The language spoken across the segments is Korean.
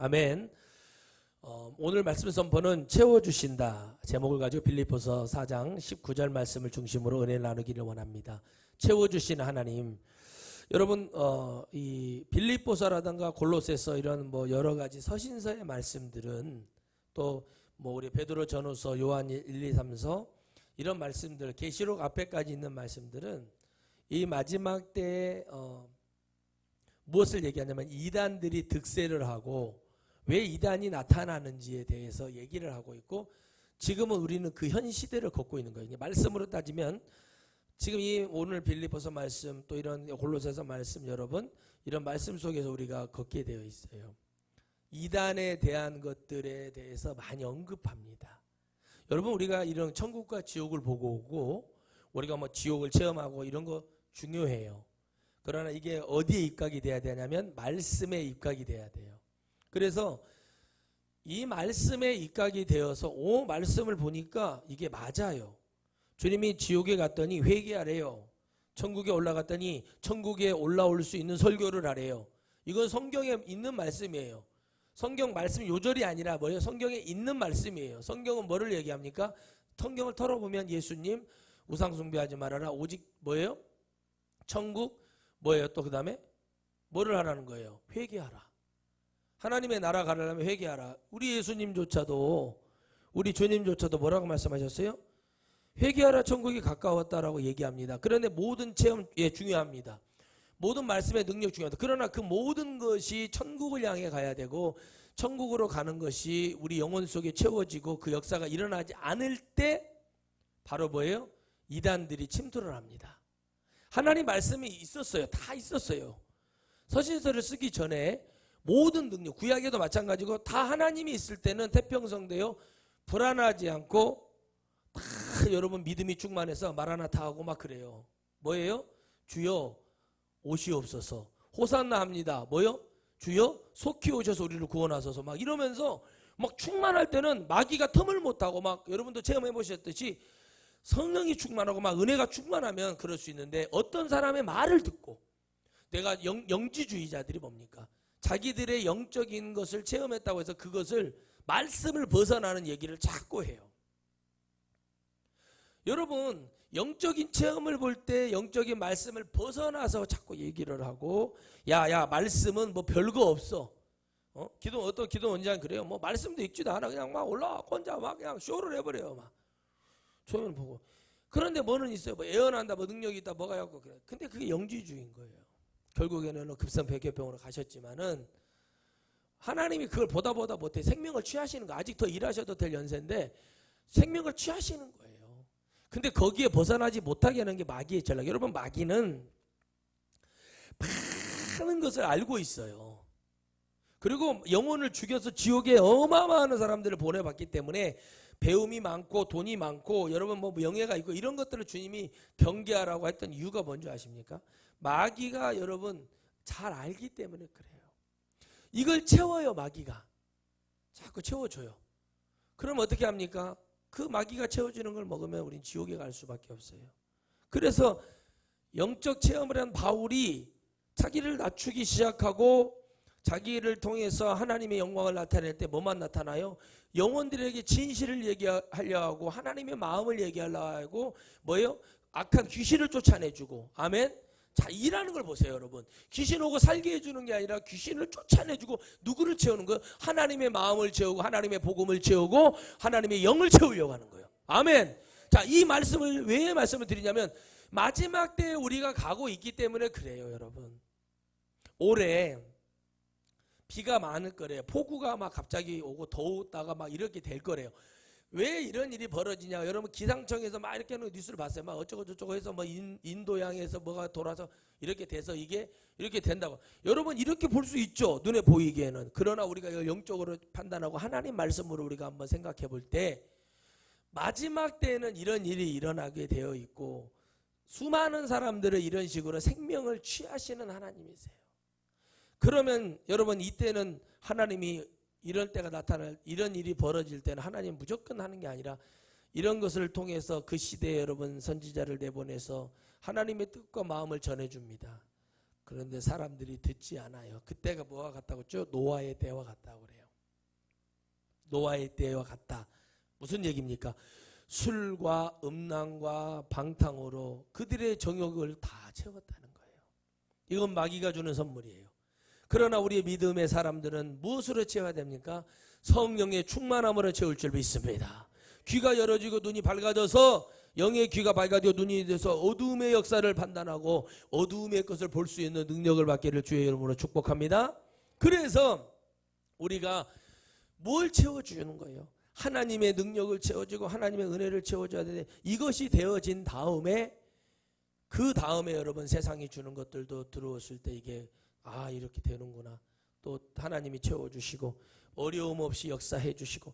아멘. 오늘 말씀 선포는 채워주신다 제목을 가지고 빌립보서 4장 19절 말씀을 중심으로 은혜를 나누기를 원합니다. 채워주시는 하나님. 여러분 이 빌립보서라든가 골로새서 이런 여러 가지 서신서의 말씀들은 또 우리 베드로 전후서 요한 1, 2, 3서 이런 말씀들 계시록 앞에까지 있는 말씀들은 이 마지막 때에 무엇을 얘기하냐면 이단들이 득세를 하고 왜 이단이 나타나는지에 대해서 얘기를 하고 있고 지금은 우리는 그 현 시대를 걷고 있는 거예요. 말씀으로 따지면 지금 이 오늘 빌립보서 말씀 또 이런 골로새서 말씀 여러분 이런 말씀 속에서 우리가 걷게 되어 있어요. 이단에 대한 것들에 대해서 많이 언급합니다. 여러분 우리가 이런 천국과 지옥을 보고 오고 우리가 지옥을 체험하고 이런 거 중요해요. 그러나 이게 어디에 입각이 돼야 되냐면 말씀에 입각이 돼야 돼요. 그래서 이 말씀에 입각이 되어서 말씀을 보니까 이게 맞아요. 주님이 지옥에 갔더니 회개하래요. 천국에 올라갔더니 천국에 올라올 수 있는 설교를 하래요. 이건 성경에 있는 말씀이에요. 성경 말씀 요절이 아니라 뭐예요? 성경에 있는 말씀이에요. 성경은 뭐를 얘기합니까? 성경을 털어보면 예수님 우상 숭배하지 말아라. 오직 뭐예요? 천국 뭐예요? 또 그 다음에 뭐를 하라는 거예요? 회개하라. 하나님의 나라 가려면 회개하라. 우리 예수님조차도 우리 주님조차도 뭐라고 말씀하셨어요? 회개하라 천국이 가까웠다라고 얘기합니다. 그런데 모든 체험 중요합니다. 모든 말씀의 능력 중요하다. 그러나 그 모든 것이 천국을 향해 가야 되고 천국으로 가는 것이 우리 영혼 속에 채워지고 그 역사가 일어나지 않을 때 바로 뭐예요? 이단들이 침투를 합니다. 하나님 말씀이 있었어요. 다 있었어요. 서신서를 쓰기 전에 모든 능력, 구약에도 마찬가지고 다 하나님이 있을 때는 태평성되어 불안하지 않고 다 여러분 믿음이 충만해서 마라나타 하고 막 그래요. 뭐예요? 주여 오시옵소서. 호산나 합니다. 뭐요? 주여 속히 오셔서 우리를 구원하소서. 막 이러면서 막 충만할 때는 마귀가 틈을 못하고 막 여러분도 체험해 보셨듯이 성령이 충만하고 막 은혜가 충만하면 그럴 수 있는데 어떤 사람의 말을 듣고 내가 영지주의자들이 뭡니까? 자기들의 영적인 것을 체험했다고 해서 그것을 말씀을 벗어나는 얘기를 자꾸 해요. 여러분 영적인 체험을 볼 때 영적인 말씀을 벗어나서 자꾸 얘기를 하고 야 말씀은 별거 없어. 어떤 기도 원장 그래요. 말씀도 읽지도 않아. 그냥 막 올라와 혼자 막 그냥 쇼를 해버려요. 막 조명을 보고. 그런데 뭐는 있어요. 예언한다, 능력이 있다, 뭐가 있고 그래. 근데 그게 영지주의인 거예요. 결국에는 급성 백혈병으로 가셨지만은 하나님이 그걸 보다 못해 생명을 취하시는 거. 아직 더 일하셔도 될 연세인데 생명을 취하시는 거예요. 근데 거기에 벗어나지 못하게 하는 게 마귀의 전략. 여러분 마귀는 많은 것을 알고 있어요. 그리고 영혼을 죽여서 지옥에 어마어마한 사람들을 보내봤기 때문에 배움이 많고 돈이 많고 여러분 명예가 있고 이런 것들을 주님이 경계하라고 했던 이유가 뭔지 아십니까? 마귀가 여러분 잘 알기 때문에 그래요. 이걸 채워요. 마귀가 자꾸 채워줘요. 그럼 어떻게 합니까? 그 마귀가 채워주는 걸 먹으면 우린 지옥에 갈 수밖에 없어요. 그래서 영적 체험을 한 바울이 자기를 낮추기 시작하고 자기를 통해서 하나님의 영광을 나타낼 때 뭐만 나타나요? 영혼들에게 진실을 얘기하려 하고 하나님의 마음을 얘기하려 하고 뭐예요? 악한 귀신을 쫓아내주고. 아멘. 자, 일하는 걸 보세요, 여러분. 귀신 오고 살게 해주는 게 아니라 귀신을 쫓아내주고 누구를 채우는 거예요? 하나님의 마음을 채우고 하나님의 복음을 채우고 하나님의 영을 채우려고 하는 거예요. 아멘. 자, 이 말씀을 왜 말씀을 드리냐면 마지막 때에 우리가 가고 있기 때문에 그래요, 여러분. 올해 비가 많을 거래요. 폭우가 막 갑자기 오고 더웠다가 막 이렇게 될 거래요. 왜 이런 일이 벌어지냐? 여러분 기상청에서 막 이렇게 하는 뉴스를 봤어요. 막 어쩌고 저쩌고 해서 인도양에서 뭐가 돌아서 이렇게 돼서 이게 이렇게 된다고. 여러분 이렇게 볼 수 있죠. 눈에 보이기에는. 그러나 우리가 이걸 영적으로 판단하고 하나님 말씀으로 우리가 한번 생각해 볼 때 마지막 때에는 이런 일이 일어나게 되어 있고 수많은 사람들을 이런 식으로 생명을 취하시는 하나님이세요. 그러면 여러분 이때는 하나님이 이럴 때가 나타날 이런 일이 벌어질 때는 하나님 무조건 하는 게 아니라 이런 것을 통해서 그 시대에 여러분 선지자를 내보내서 하나님의 뜻과 마음을 전해줍니다. 그런데 사람들이 듣지 않아요. 그때가 뭐와 같다고 했죠? 노아의 때와 같다고 그래요. 노아의 때와 같다. 무슨 얘기입니까? 술과 음란과 방탕으로 그들의 정욕을 다 채웠다는 거예요. 이건 마귀가 주는 선물이에요. 그러나 우리의 믿음의 사람들은 무엇으로 채워야 됩니까? 성령의 충만함으로 채울 줄 믿습니다. 귀가 열어지고 눈이 밝아져서, 영의 귀가 밝아지고 눈이 돼서 어두움의 역사를 판단하고 어두움의 것을 볼 수 있는 능력을 받기를 주의 이름으로 축복합니다. 그래서 우리가 뭘 채워주는 거예요? 하나님의 능력을 채워주고 하나님의 은혜를 채워줘야 되는데, 이것이 되어진 다음에, 그 다음에 여러분 세상이 주는 것들도 들어왔을 때 이게 이렇게 되는구나. 또 하나님이 채워주시고 어려움 없이 역사해 주시고,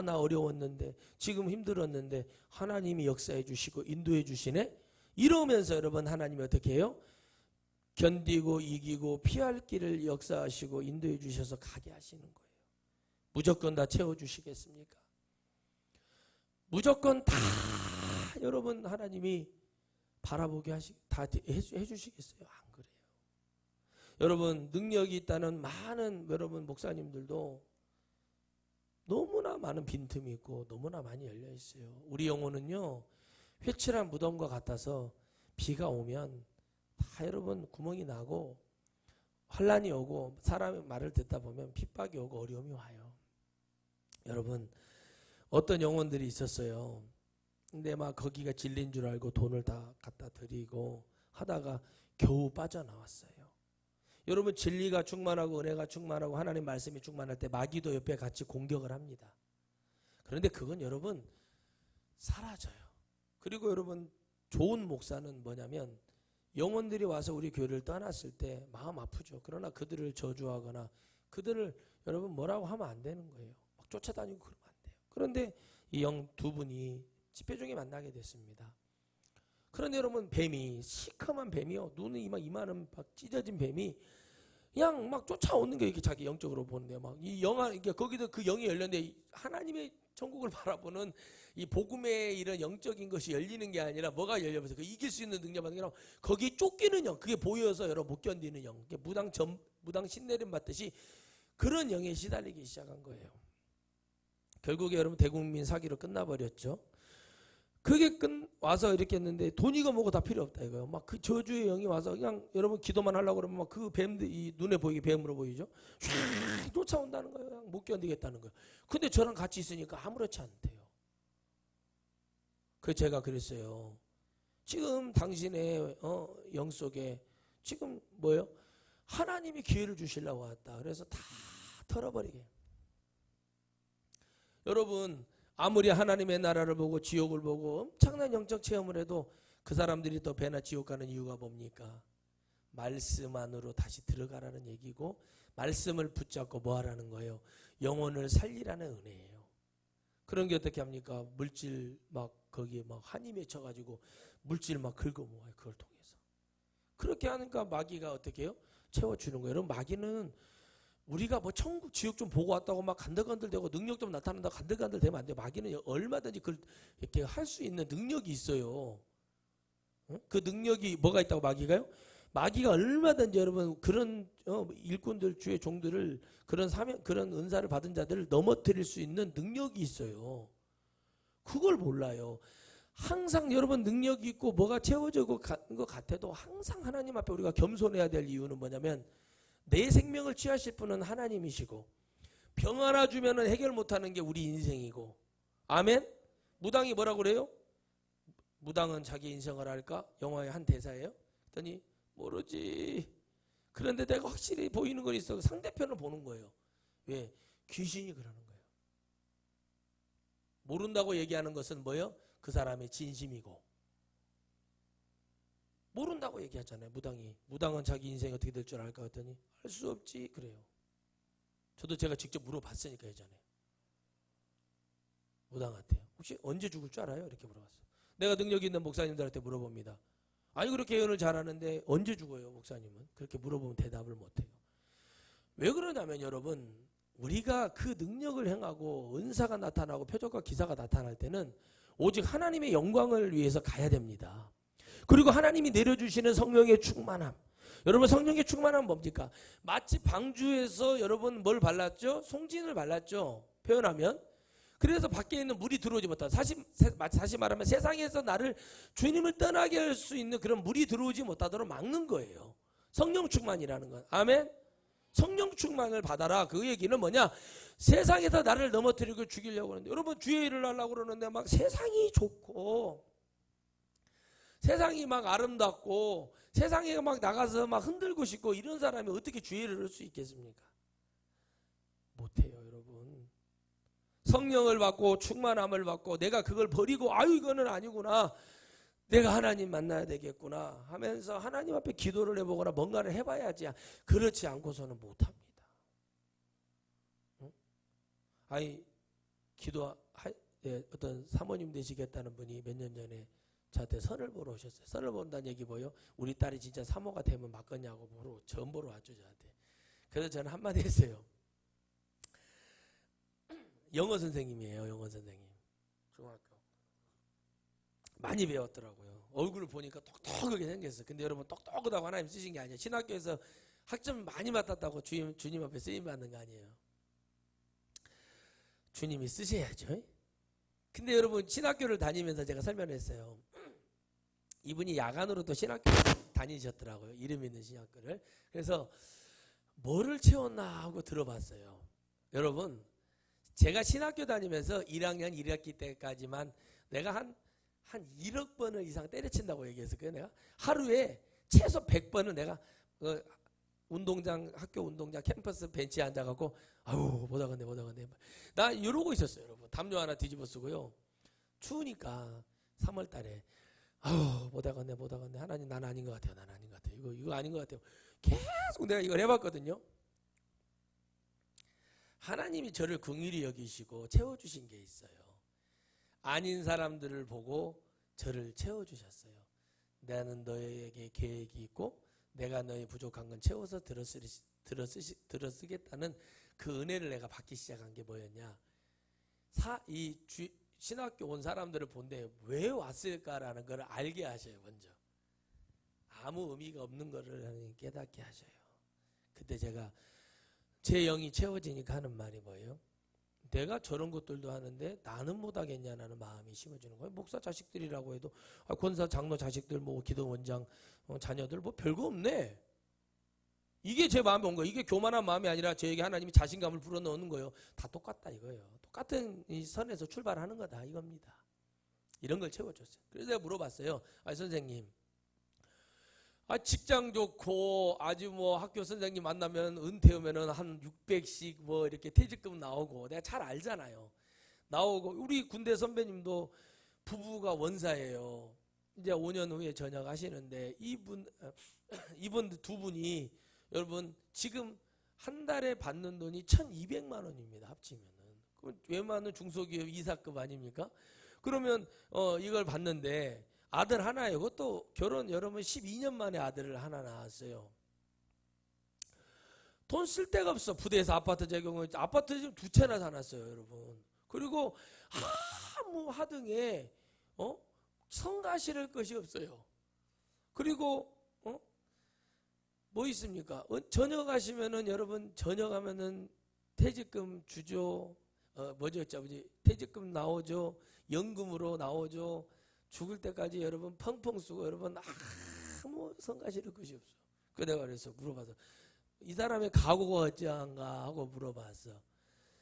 나 어려웠는데 지금 힘들었는데 하나님이 역사해 주시고 인도해 주시네. 이러면서 여러분 하나님이 어떻게 해요? 견디고 이기고 피할 길을 역사하시고 인도해 주셔서 가게 하시는 거예요. 무조건 다 채워주시겠습니까? 무조건 다 여러분 하나님이 바라보게 다 해주시겠어요? 안 그래요. 여러분 능력이 있다는 많은 여러분 목사님들도 너무나 많은 빈틈이 있고 너무나 많이 열려 있어요. 우리 영혼은요, 회칠한 무덤과 같아서 비가 오면 다 여러분 구멍이 나고 환란이 오고 사람의 말을 듣다 보면 핍박이 오고 어려움이 와요. 여러분 어떤 영혼들이 있었어요. 근데 막 거기가 진리인 줄 알고 돈을 다 갖다 드리고 하다가 겨우 빠져나왔어요. 여러분 진리가 충만하고 은혜가 충만하고 하나님 말씀이 충만할 때 마귀도 옆에 같이 공격을 합니다. 그런데 그건 여러분 사라져요. 그리고 여러분 좋은 목사는 뭐냐면, 영혼들이 와서 우리 교회를 떠났을 때 마음 아프죠. 그러나 그들을 저주하거나 그들을 여러분 뭐라고 하면 안 되는 거예요. 막 쫓아다니고 그러면 안 돼요. 그런데 이 영 두 분이 집회 중에 만나게 됐습니다. 그런데 여러분 뱀이, 시커먼 뱀이요, 눈이 막 이만한 막 찢어진 뱀이 그냥 막 쫓아오는 게, 이렇게 자기 영적으로 보는데 막 이 영화, 이게 거기도 그 영이 열렸는데 하나님의 천국을 바라보는 이 복음의 이런 영적인 것이 열리는 게 아니라 뭐가 열려서 그 이길 수 있는 능력 받는 게 아니라 거기에 쫓기는 영, 그게 보여서 여러분 못 견디는 영, 무당 신내림 받듯이 그런 영에 시달리기 시작한 거예요. 결국에 여러분 대국민 사기로 끝나버렸죠. 그게 와서 이렇게 했는데 돈이고 뭐고 다 필요 없다 이거예요. 막 그 저주의 영이 와서 그냥 여러분 기도만 하려고 그러면 막 그 뱀들, 이 눈에 보이게 뱀으로 보이죠. 쫙 쫓아온다는 거예요. 그냥 못 견디겠다는 거예요. 근데 저랑 같이 있으니까 아무렇지 않대요. 그래서 제가 그랬어요. 지금 당신의 영 속에 지금 뭐예요? 하나님이 기회를 주시려고 왔다. 그래서 다 털어버리게. 여러분 아무리 하나님의 나라를 보고 지옥을 보고 엄청난 영적 체험을 해도 그 사람들이 또 배나 지옥 가는 이유가 뭡니까? 말씀 안으로 다시 들어가라는 얘기고, 말씀을 붙잡고 뭐 하라는 거예요? 영혼을 살리라는 은혜예요. 그런 게 어떻게 합니까? 물질 막 거기에 막 한이 맺혀가지고 물질 막 긁어모아요. 그걸 통해서. 그렇게 하니까 마귀가 어떻게 해요? 채워주는 거예요. 여러분 마귀는 우리가 뭐 천국 지옥 좀 보고 왔다고 막 간들간들대고 능력 좀 나타난다고 간들간들대면 안 돼요. 마귀는 얼마든지 그걸 이렇게 할 수 있는 능력이 있어요. 그 능력이 뭐가 있다고 마귀가요? 마귀가 얼마든지 여러분 그런 일꾼들, 주의 종들을, 그런 사명, 그런 은사를 받은 자들을 넘어뜨릴 수 있는 능력이 있어요. 그걸 몰라요. 항상 여러분 능력이 있고 뭐가 채워지고 가는 것 같아도 항상 하나님 앞에 우리가 겸손해야 될 이유는 뭐냐면, 내 생명을 취하실 분은 하나님이시고 병 하나 주면은 해결 못하는 게 우리 인생이고. 아멘? 무당이 뭐라고 그래요? 무당은 자기 인생을 알까? 영화의 한 대사예요. 그랬더니 모르지. 그런데 내가 확실히 보이는 건 있어. 상대편을 보는 거예요. 왜? 귀신이 그러는 거예요. 모른다고 얘기하는 것은 뭐예요? 그 사람의 진심이고. 모른다고 얘기하잖아요. 무당은 자기 인생이 어떻게 될 줄 알까 했더니 알 수 없지 그래요. 저도 제가 직접 물어봤으니까 예전에 무당한테 혹시 언제 죽을 줄 알아요? 이렇게 물어봤어요. 내가 능력 있는 목사님들한테 물어봅니다. 아니 그렇게 예언을 잘하는데 언제 죽어요 목사님은? 그렇게 물어보면 대답을 못해요. 왜 그러냐면 여러분, 우리가 그 능력을 행하고 은사가 나타나고 표적과 기사가 나타날 때는 오직 하나님의 영광을 위해서 가야 됩니다. 그리고 하나님이 내려주시는 성령의 충만함, 여러분 성령의 충만함은 뭡니까? 마치 방주에서 여러분 뭘 발랐죠? 송진을 발랐죠. 표현하면. 그래서 밖에 있는 물이 들어오지 못하다. 다시 말하면 세상에서 나를 주님을 떠나게 할 수 있는 그런 물이 들어오지 못하도록 막는 거예요. 성령 충만이라는 건. 아멘. 성령 충만을 받아라. 그 얘기는 뭐냐? 세상에서 나를 넘어뜨리고 죽이려고 하는데, 여러분 주의 일을 하려고 그러는데 막 세상이 좋고 세상이 막 아름답고 세상에 막 나가서 막 흔들고 싶고 이런 사람이 어떻게 주의 일을 할 수 있겠습니까? 못해요, 여러분. 성령을 받고 충만함을 받고 내가 그걸 버리고 아유 이거는 아니구나, 내가 하나님 만나야 되겠구나 하면서 하나님 앞에 기도를 해보거나 뭔가를 해봐야지, 그렇지 않고서는 못합니다. 응? 아니 어떤 사모님 되시겠다는 분이 몇 년 전에 저한테 선을 보러 오셨어요. 선을 본다는 얘기 뭐예요? 우리 딸이 진짜 사모가 되면 맞겠냐고 전 보러 왔죠, 저한테. 그래서 저는 한마디 했어요. 영어 선생님이에요. 영어 선생님. 중학교. 많이 배웠더라고요. 얼굴을 보니까 똑똑하게 생겼어요. 근데 여러분 똑똑하다고 하나님 쓰신 게 아니에요. 신학교에서 학점 많이 맡았다고 주님 앞에 쓰임 받는 거 아니에요. 주님이 쓰셔야죠. 근데 여러분 신학교를 다니면서 제가 설명했어요. 이분이 야간으로도 신학교를 다니셨더라고요. 이름 있는 신학교를. 그래서 뭐를 채웠나 하고 들어봤어요. 여러분 제가 신학교 다니면서 1학년 1학기 때까지만 내가 한 1억 번을 이상 때려친다고 얘기했어요. 내가 하루에 최소 100번은 내가 학교 운동장 캠퍼스 벤치에 앉아갖고 아우 못하겠네 나 이러고 있었어요. 여러분 담요 하나 뒤집어 쓰고요. 추우니까 3월 달에 아우 못하겠네 하나님 난 아닌 것 같아요. 이거 아닌 것 같아요. 계속 내가 이걸 해봤거든요. 하나님이 저를 긍휼히 여기시고 채워주신 게 있어요. 아닌 사람들을 보고 저를 채워주셨어요. 나는 너에게 계획이 있고 내가 너의 부족한 건 채워서 들어쓰겠다는 그 은혜를 내가 받기 시작한 게 뭐였냐? 신학교 온 사람들을 본데 왜 왔을까라는 걸 알게 하셔요. 먼저 아무 의미가 없는 거를 깨닫게 하셔요. 그때 제가 제 영이 채워지니까 하는 말이 뭐예요? 내가 저런 것들도 하는데 나는 못하겠냐는 마음이 심어지는 거예요. 목사 자식들이라고 해도 권사 장로 자식들 기도 원장 자녀들 별거 없네. 이게 제 마음에 온 거예요. 이게 교만한 마음이 아니라 저에게 하나님이 자신감을 불어넣는 거예요. 다 똑같다 이거예요. 똑같은 이 선에서 출발하는 거다 이겁니다. 이런 걸 채워줬어요. 그래서 내가 물어봤어요. 선생님, 직장 좋고 아주 학교 선생님 만나면 은퇴하면은 한 600씩 이렇게 퇴직금 나오고 내가 잘 알잖아요. 나오고 우리 군대 선배님도 부부가 원사예요. 이제 5년 후에 전역하시는데 이분 두 분이 여러분 지금 한 달에 받는 돈이 1,200만 원입니다. 합치면은. 그럼 웬만한 중소기업 이사급 아닙니까? 그러면 이걸 받는데 아들 하나예요. 그것도 결혼 여러분 12년 만에 아들을 하나 낳았어요. 돈 쓸 데가 없어. 부대에서 아파트 제공을 아파트 지금 2채나 사놨어요, 여러분. 그리고 아무 하등에 성가 실을 것이 없어요. 그리고 뭐 있습니까? 전역하시면은 여러분 전역하면은 퇴직금 주죠. 퇴직금 나오죠. 연금으로 나오죠. 죽을 때까지 여러분 펑펑 쓰고 여러분 아무 성가 실을 것이 없어. 그 내가 그래서 물어봐서 이 사람의 각오가 어찌한가 하고 물어봤어.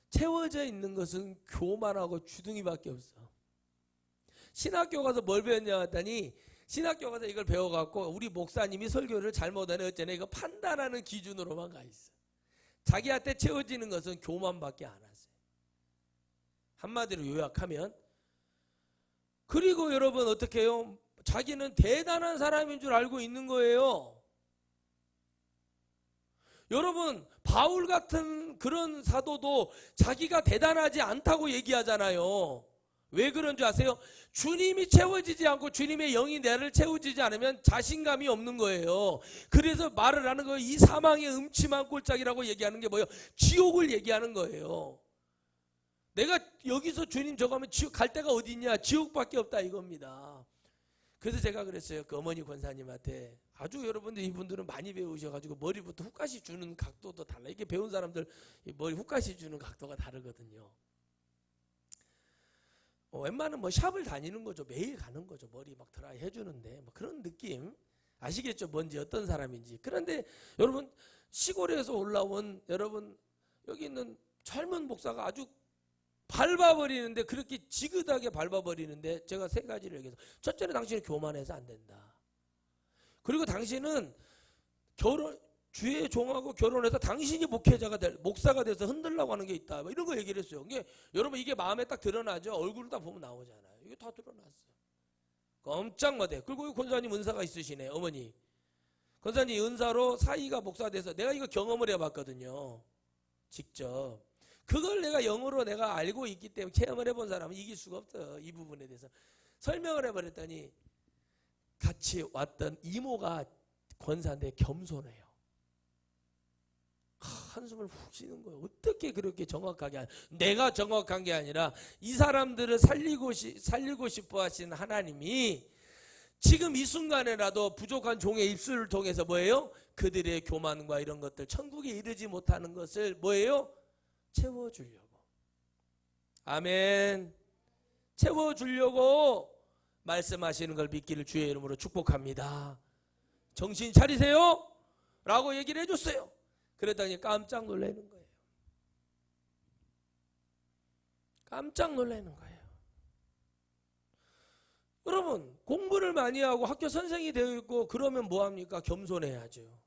채워져 있는 것은 교만하고 주둥이밖에 없어. 신학교 가서 뭘 배웠냐 했더니 신학교 가서 이걸 배워갖고 우리 목사님이 설교를 잘못하네 어쩌네 이거 판단하는 기준으로만 가 있어. 자기한테 채워지는 것은 교만밖에 안 하세요. 한마디로 요약하면 그리고 여러분 어떻게 해요? 자기는 대단한 사람인 줄 알고 있는 거예요. 여러분 바울 같은 그런 사도도 자기가 대단하지 않다고 얘기하잖아요. 왜 그런 줄 아세요? 주님이 채워지지 않고 주님의 영이 나를 채워지지 않으면 자신감이 없는 거예요. 그래서 말을 하는 거예요. 이 사망의 음침한 꼴짝이라고 얘기하는 게 뭐예요? 지옥을 얘기하는 거예요. 내가 여기서 주님 저거 하면 지옥 갈 데가 어디 있냐? 지옥밖에 없다 이겁니다. 그래서 제가 그랬어요. 그 어머니 권사님한테 아주 여러분들 이분들은 많이 배우셔가지고 머리부터 훅가시 주는 각도도 달라. 이게 배운 사람들 머리 훅가시 주는 각도가 다르거든요. 웬만하면 뭐 샵을 다니는 거죠. 매일 가는 거죠. 머리 막 드라이 해주는데 뭐 그런 느낌 아시겠죠? 뭔지 어떤 사람인지. 그런데 여러분 시골에서 올라온 여러분 여기 있는 젊은 목사가 아주 밟아버리는데 그렇게 지긋하게 밟아버리는데 제가 세 가지를 얘기해서 첫째는 당신은 교만해서 안 된다. 그리고 당신은 주의 종하고 결혼해서 당신이 목사가 돼서 흔들려고 하는 게 있다. 뭐 이런 거 얘기를 했어요. 여러분 이게 마음에 딱 드러나죠. 얼굴을 다 보면 나오잖아요. 이게 다 드러났어요. 깜짝 놀래. 그리고 권사님 은사가 있으시네. 어머니 권사님 은사로 사이가 목사가 돼서 내가 이거 경험을 해봤거든요. 직접 그걸 내가 영어로 내가 알고 있기 때문에 체험을 해본 사람은 이길 수가 없어요. 이 부분에 대해서 설명을 해버렸더니 같이 왔던 이모가 권사인데 겸손해요. 한숨을 훅 쉬는 거예요. 어떻게 그렇게 정확하게 내가 정확한 게 아니라 이 사람들을 살리고 싶어 하시는 하나님이 지금 이 순간에라도 부족한 종의 입술을 통해서 뭐예요? 그들의 교만과 이런 것들 천국에 이르지 못하는 것을 뭐예요? 채워주려고. 아멘. 채워주려고 말씀하시는 걸 믿기를 주의 이름으로 축복합니다. 정신 차리세요 라고 얘기를 해줬어요. 그랬더니 깜짝 놀라는 거예요. 깜짝 놀라는 거예요. 여러분 공부를 많이 하고 학교 선생이 되어 있고 그러면 뭐합니까? 겸손해야죠.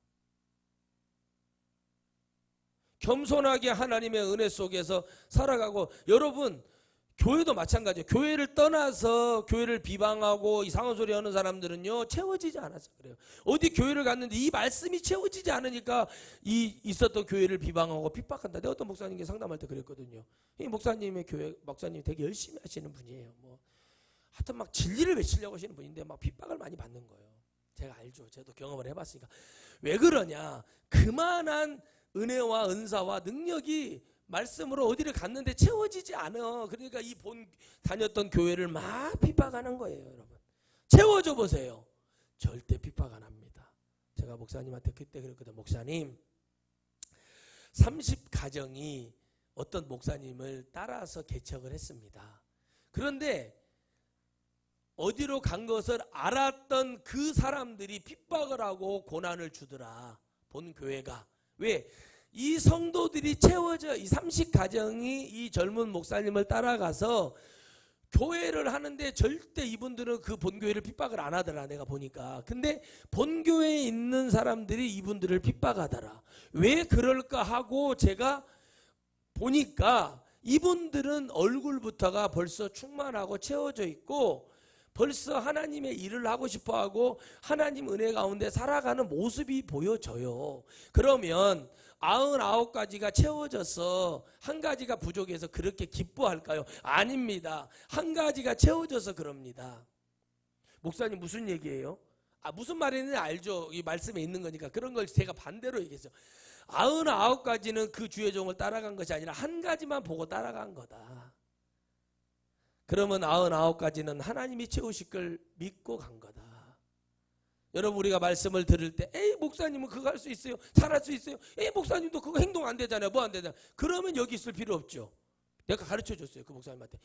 겸손하게 하나님의 은혜 속에서 살아가고 여러분 교회도 마찬가지예요. 교회를 떠나서 교회를 비방하고 이상한 소리 하는 사람들은요 채워지지 않아서 그래요. 어디 교회를 갔는데 이 말씀이 채워지지 않으니까 있었던 교회를 비방하고 핍박한다. 내가 어떤 목사님께 상담할 때 그랬거든요. 이 목사님의 교회 목사님이 되게 열심히 하시는 분이에요. 뭐 하여튼 막 진리를 외치려고 하시는 분인데 막 핍박을 많이 받는 거예요. 제가 알죠. 저도 경험을 해봤으니까. 왜 그러냐? 그만한 은혜와 은사와 능력이 말씀으로 어디를 갔는데 채워지지 않아. 그러니까 이 다녔던 교회를 막 핍박하는 거예요. 여러분 채워줘 보세요. 절대 핍박 안 합니다. 제가 목사님한테 그때 그랬거든요. 목사님 30가정이 어떤 목사님을 따라서 개척을 했습니다. 그런데 어디로 간 것을 알았던 그 사람들이 핍박을 하고 고난을 주더라. 본 교회가. 왜? 이 성도들이 채워져 이 30가정이 이 젊은 목사님을 따라가서 교회를 하는데 절대 이분들은 그 본교회를 핍박을 안 하더라. 내가 보니까. 근데 본교회에 있는 사람들이 이분들을 핍박하더라. 왜 그럴까 하고 제가 보니까 이분들은 얼굴부터가 벌써 충만하고 채워져 있고 벌써 하나님의 일을 하고 싶어하고 하나님 은혜 가운데 살아가는 모습이 보여져요. 그러면 99가지가 채워져서 한 가지가 부족해서 그렇게 기뻐할까요? 아닙니다. 한 가지가 채워져서 그럽니다. 목사님 무슨 얘기예요? 무슨 말인지 알죠? 이 말씀에 있는 거니까. 그런 걸 제가 반대로 얘기했어요. 99가지는 그 주의 종을 따라간 것이 아니라 한 가지만 보고 따라간 거다. 그러면 99가지는 하나님이 채우실 걸 믿고 간 거다. 여러분 우리가 말씀을 들을 때 에이 목사님은 그거 할 수 있어요. 잘할 수 있어요. 에이 목사님도 그거 행동 안 되잖아요. 뭐 안 되잖아요. 그러면 여기 있을 필요 없죠. 내가 가르쳐 줬어요. 그 목사님한테.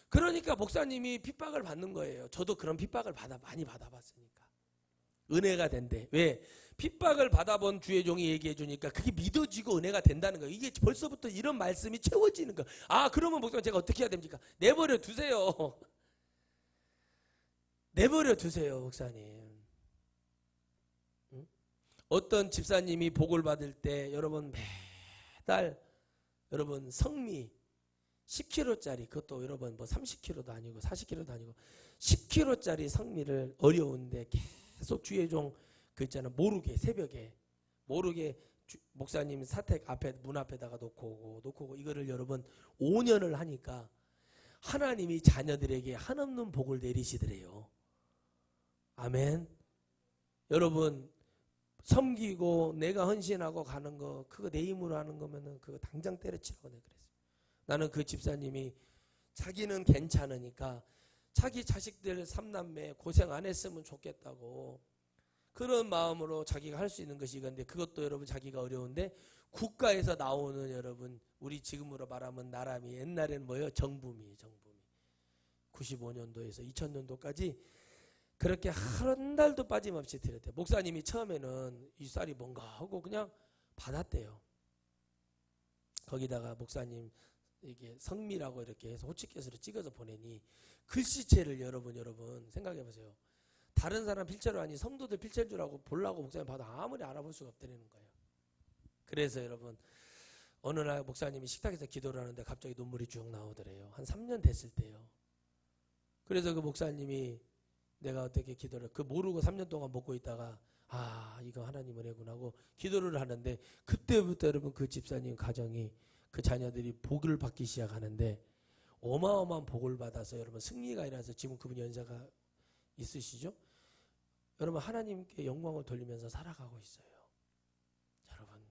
그러니까 목사님이 핍박을 받는 거예요. 저도 그런 핍박을 많이 받아봤으니까. 은혜가 된대. 왜? 핍박을 받아본 주의 종이 얘기해 주니까 그게 믿어지고 은혜가 된다는 거예요. 이게 벌써부터 이런 말씀이 채워지는 거예요. 그러면 목사님 제가 어떻게 해야 됩니까? 내버려 두세요. 내버려 두세요 목사님. 어떤 집사님이 복을 받을 때 여러분 매달 여러분 성미 10kg짜리 그것도 여러분 뭐 30kg도 아니고 40kg도 아니고 10kg짜리 성미를 어려운데 계속 주의 종 그 있잖아요. 모르게 새벽에 모르게 목사님 사택 앞에 문 앞에다가 놓고 오고 이거를 여러분 5년을 하니까 하나님이 자녀들에게 한없는 복을 내리시더래요. 아멘. 여러분 섬기고 내가 헌신하고 가는 거 그거 내 힘으로 하는 거면은 그거 당장 때려치라고 내가 그랬어요. 나는 그 집사님이 자기는 괜찮으니까 자기 자식들 3남매 고생 안 했으면 좋겠다고 그런 마음으로 자기가 할 수 있는 것이 이건데, 그것도 여러분 자기가 어려운데 국가에서 나오는 여러분 우리 지금으로 말하면 나라미, 옛날에는 뭐예요? 정부미. 95년도에서 2000년도까지 그렇게 한 달도 빠짐없이 드렸대요. 목사님이 처음에는 이 쌀이 뭔가 하고 그냥 받았대요. 거기다가 목사님 이게 성미라고 이렇게 해서 호치켓으로 찍어서 보내니 글씨체를 여러분 생각해 보세요. 다른 사람 필체로 아니 성도들 필체인 줄 알고 보려고 목사님 봐도 아무리 알아볼 수가 없다는 거예요. 그래서 여러분 어느 날 목사님이 식탁에서 기도를 하는데 갑자기 눈물이 쭉 나오더래요. 한 3년 됐을 때요. 그래서 그 목사님이 내가 어떻게 기도를 그 모르고 3년 동안 먹고 있다가 아 이거 하나님 은혜구나 하고 기도를 하는데, 그때부터 여러분 그 집사님 가정이 그 자녀들이 복을 받기 시작하는데 어마어마한 복을 받아서 여러분 승리가 일어나서 지금 그분 연세가 있으시죠? 여러분 하나님께 영광을 돌리면서 살아가고 있어요. 여러분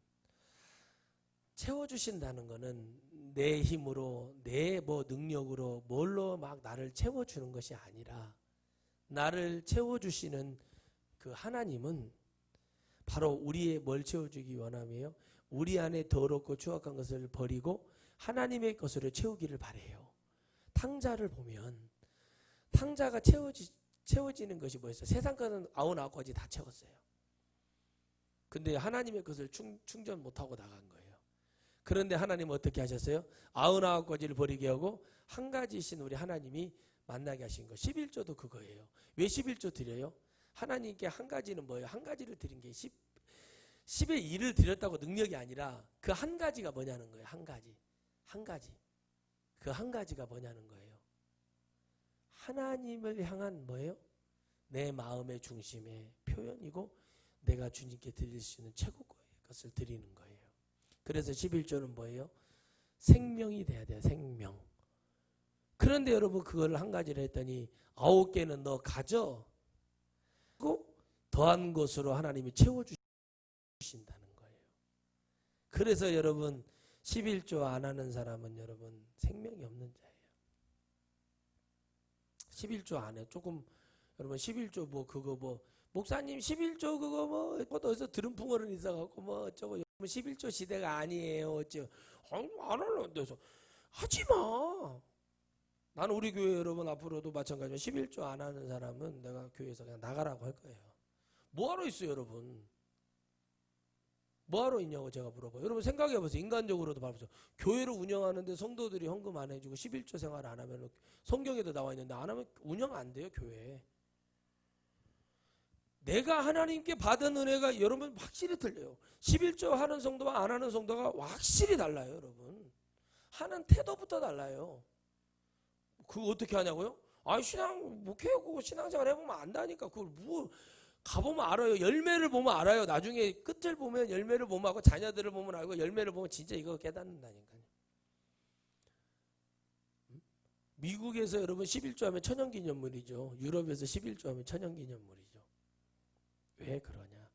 채워주신다는 거는 내 힘으로 내 뭐 능력으로 뭘로 막 나를 채워주는 것이 아니라, 나를 채워주시는 그 하나님은 바로 우리의 뭘 채워주기 원하며요? 우리 안에 더럽고 추악한 것을 버리고 하나님의 것으로 채우기를 바래요. 탕자를 보면 탕자가 채워지는 것이 뭐였어요? 세상 거는 99가지 다 채웠어요. 근데 하나님의 것을 충전 못하고 나간 거예요. 그런데 하나님은 어떻게 하셨어요? 99가지를 버리게 하고 한 가지이신 우리 하나님이 만나게 하신 거. 11조도 그거예요. 왜 11조 드려요? 하나님께 한 가지는 뭐예요? 한 가지를 드린 게 10의 1을 드렸다고 능력이 아니라 그 한 가지가 뭐냐는 거예요. 한 가지. 그 한 가지가 뭐냐는 거예요. 하나님을 향한 뭐예요? 내 마음의 중심의 표현이고 내가 주님께 드릴 수 있는 최고의 것을 드리는 거예요. 그래서 11조는 뭐예요? 생명이 돼야 돼요. 생명. 그런데 여러분 그걸 한 가지를 했더니 9개는 너 가져. 그리고 더한 것으로 하나님이 채워주신다는 거예요. 그래서 여러분 11조 안 하는 사람은 여러분 생명이 없는 자예요. 11조 안 해. 조금 여러분 11조 뭐 그거 뭐 목사님 11조 그거 뭐 어디서 들은 풍어는 있어갖고 뭐 어쩌고 11조 시대가 아니에요. 어쩌고 안 하려는 데서 하지 마. 나는 우리 교회 여러분 앞으로도 마찬가지로 11조 안 하는 사람은 내가 교회에서 그냥 나가라고 할 거예요. 뭐하러 있어요 여러분? 뭐하러 있냐고 제가 물어봐요. 여러분 생각해보세요. 인간적으로도 봐보세요. 교회를 운영하는데 성도들이 헌금 안 해주고 11조 생활 안 하면 성경에도 나와 있는데 안 하면 운영 안 돼요 교회. 내가 하나님께 받은 은혜가 여러분 확실히 틀려요. 11조 하는 성도와 안 하는 성도가 확실히 달라요 여러분. 하는 태도부터 달라요. 그거 어떻게 하냐고요? 신앙 목회하고 신앙생활 해보면 안다니까. 그걸 뭐 가보면 알아요. 열매를 보면 알아요. 나중에 끝을 보면 열매를 보면 하고 자녀들을 보면 알고 열매를 보면 진짜 이거 깨닫는다니까요. 미국에서 여러분 11조 하면 천연기념물이죠. 유럽에서 11조 하면 천연기념물이죠. 왜 그러냐?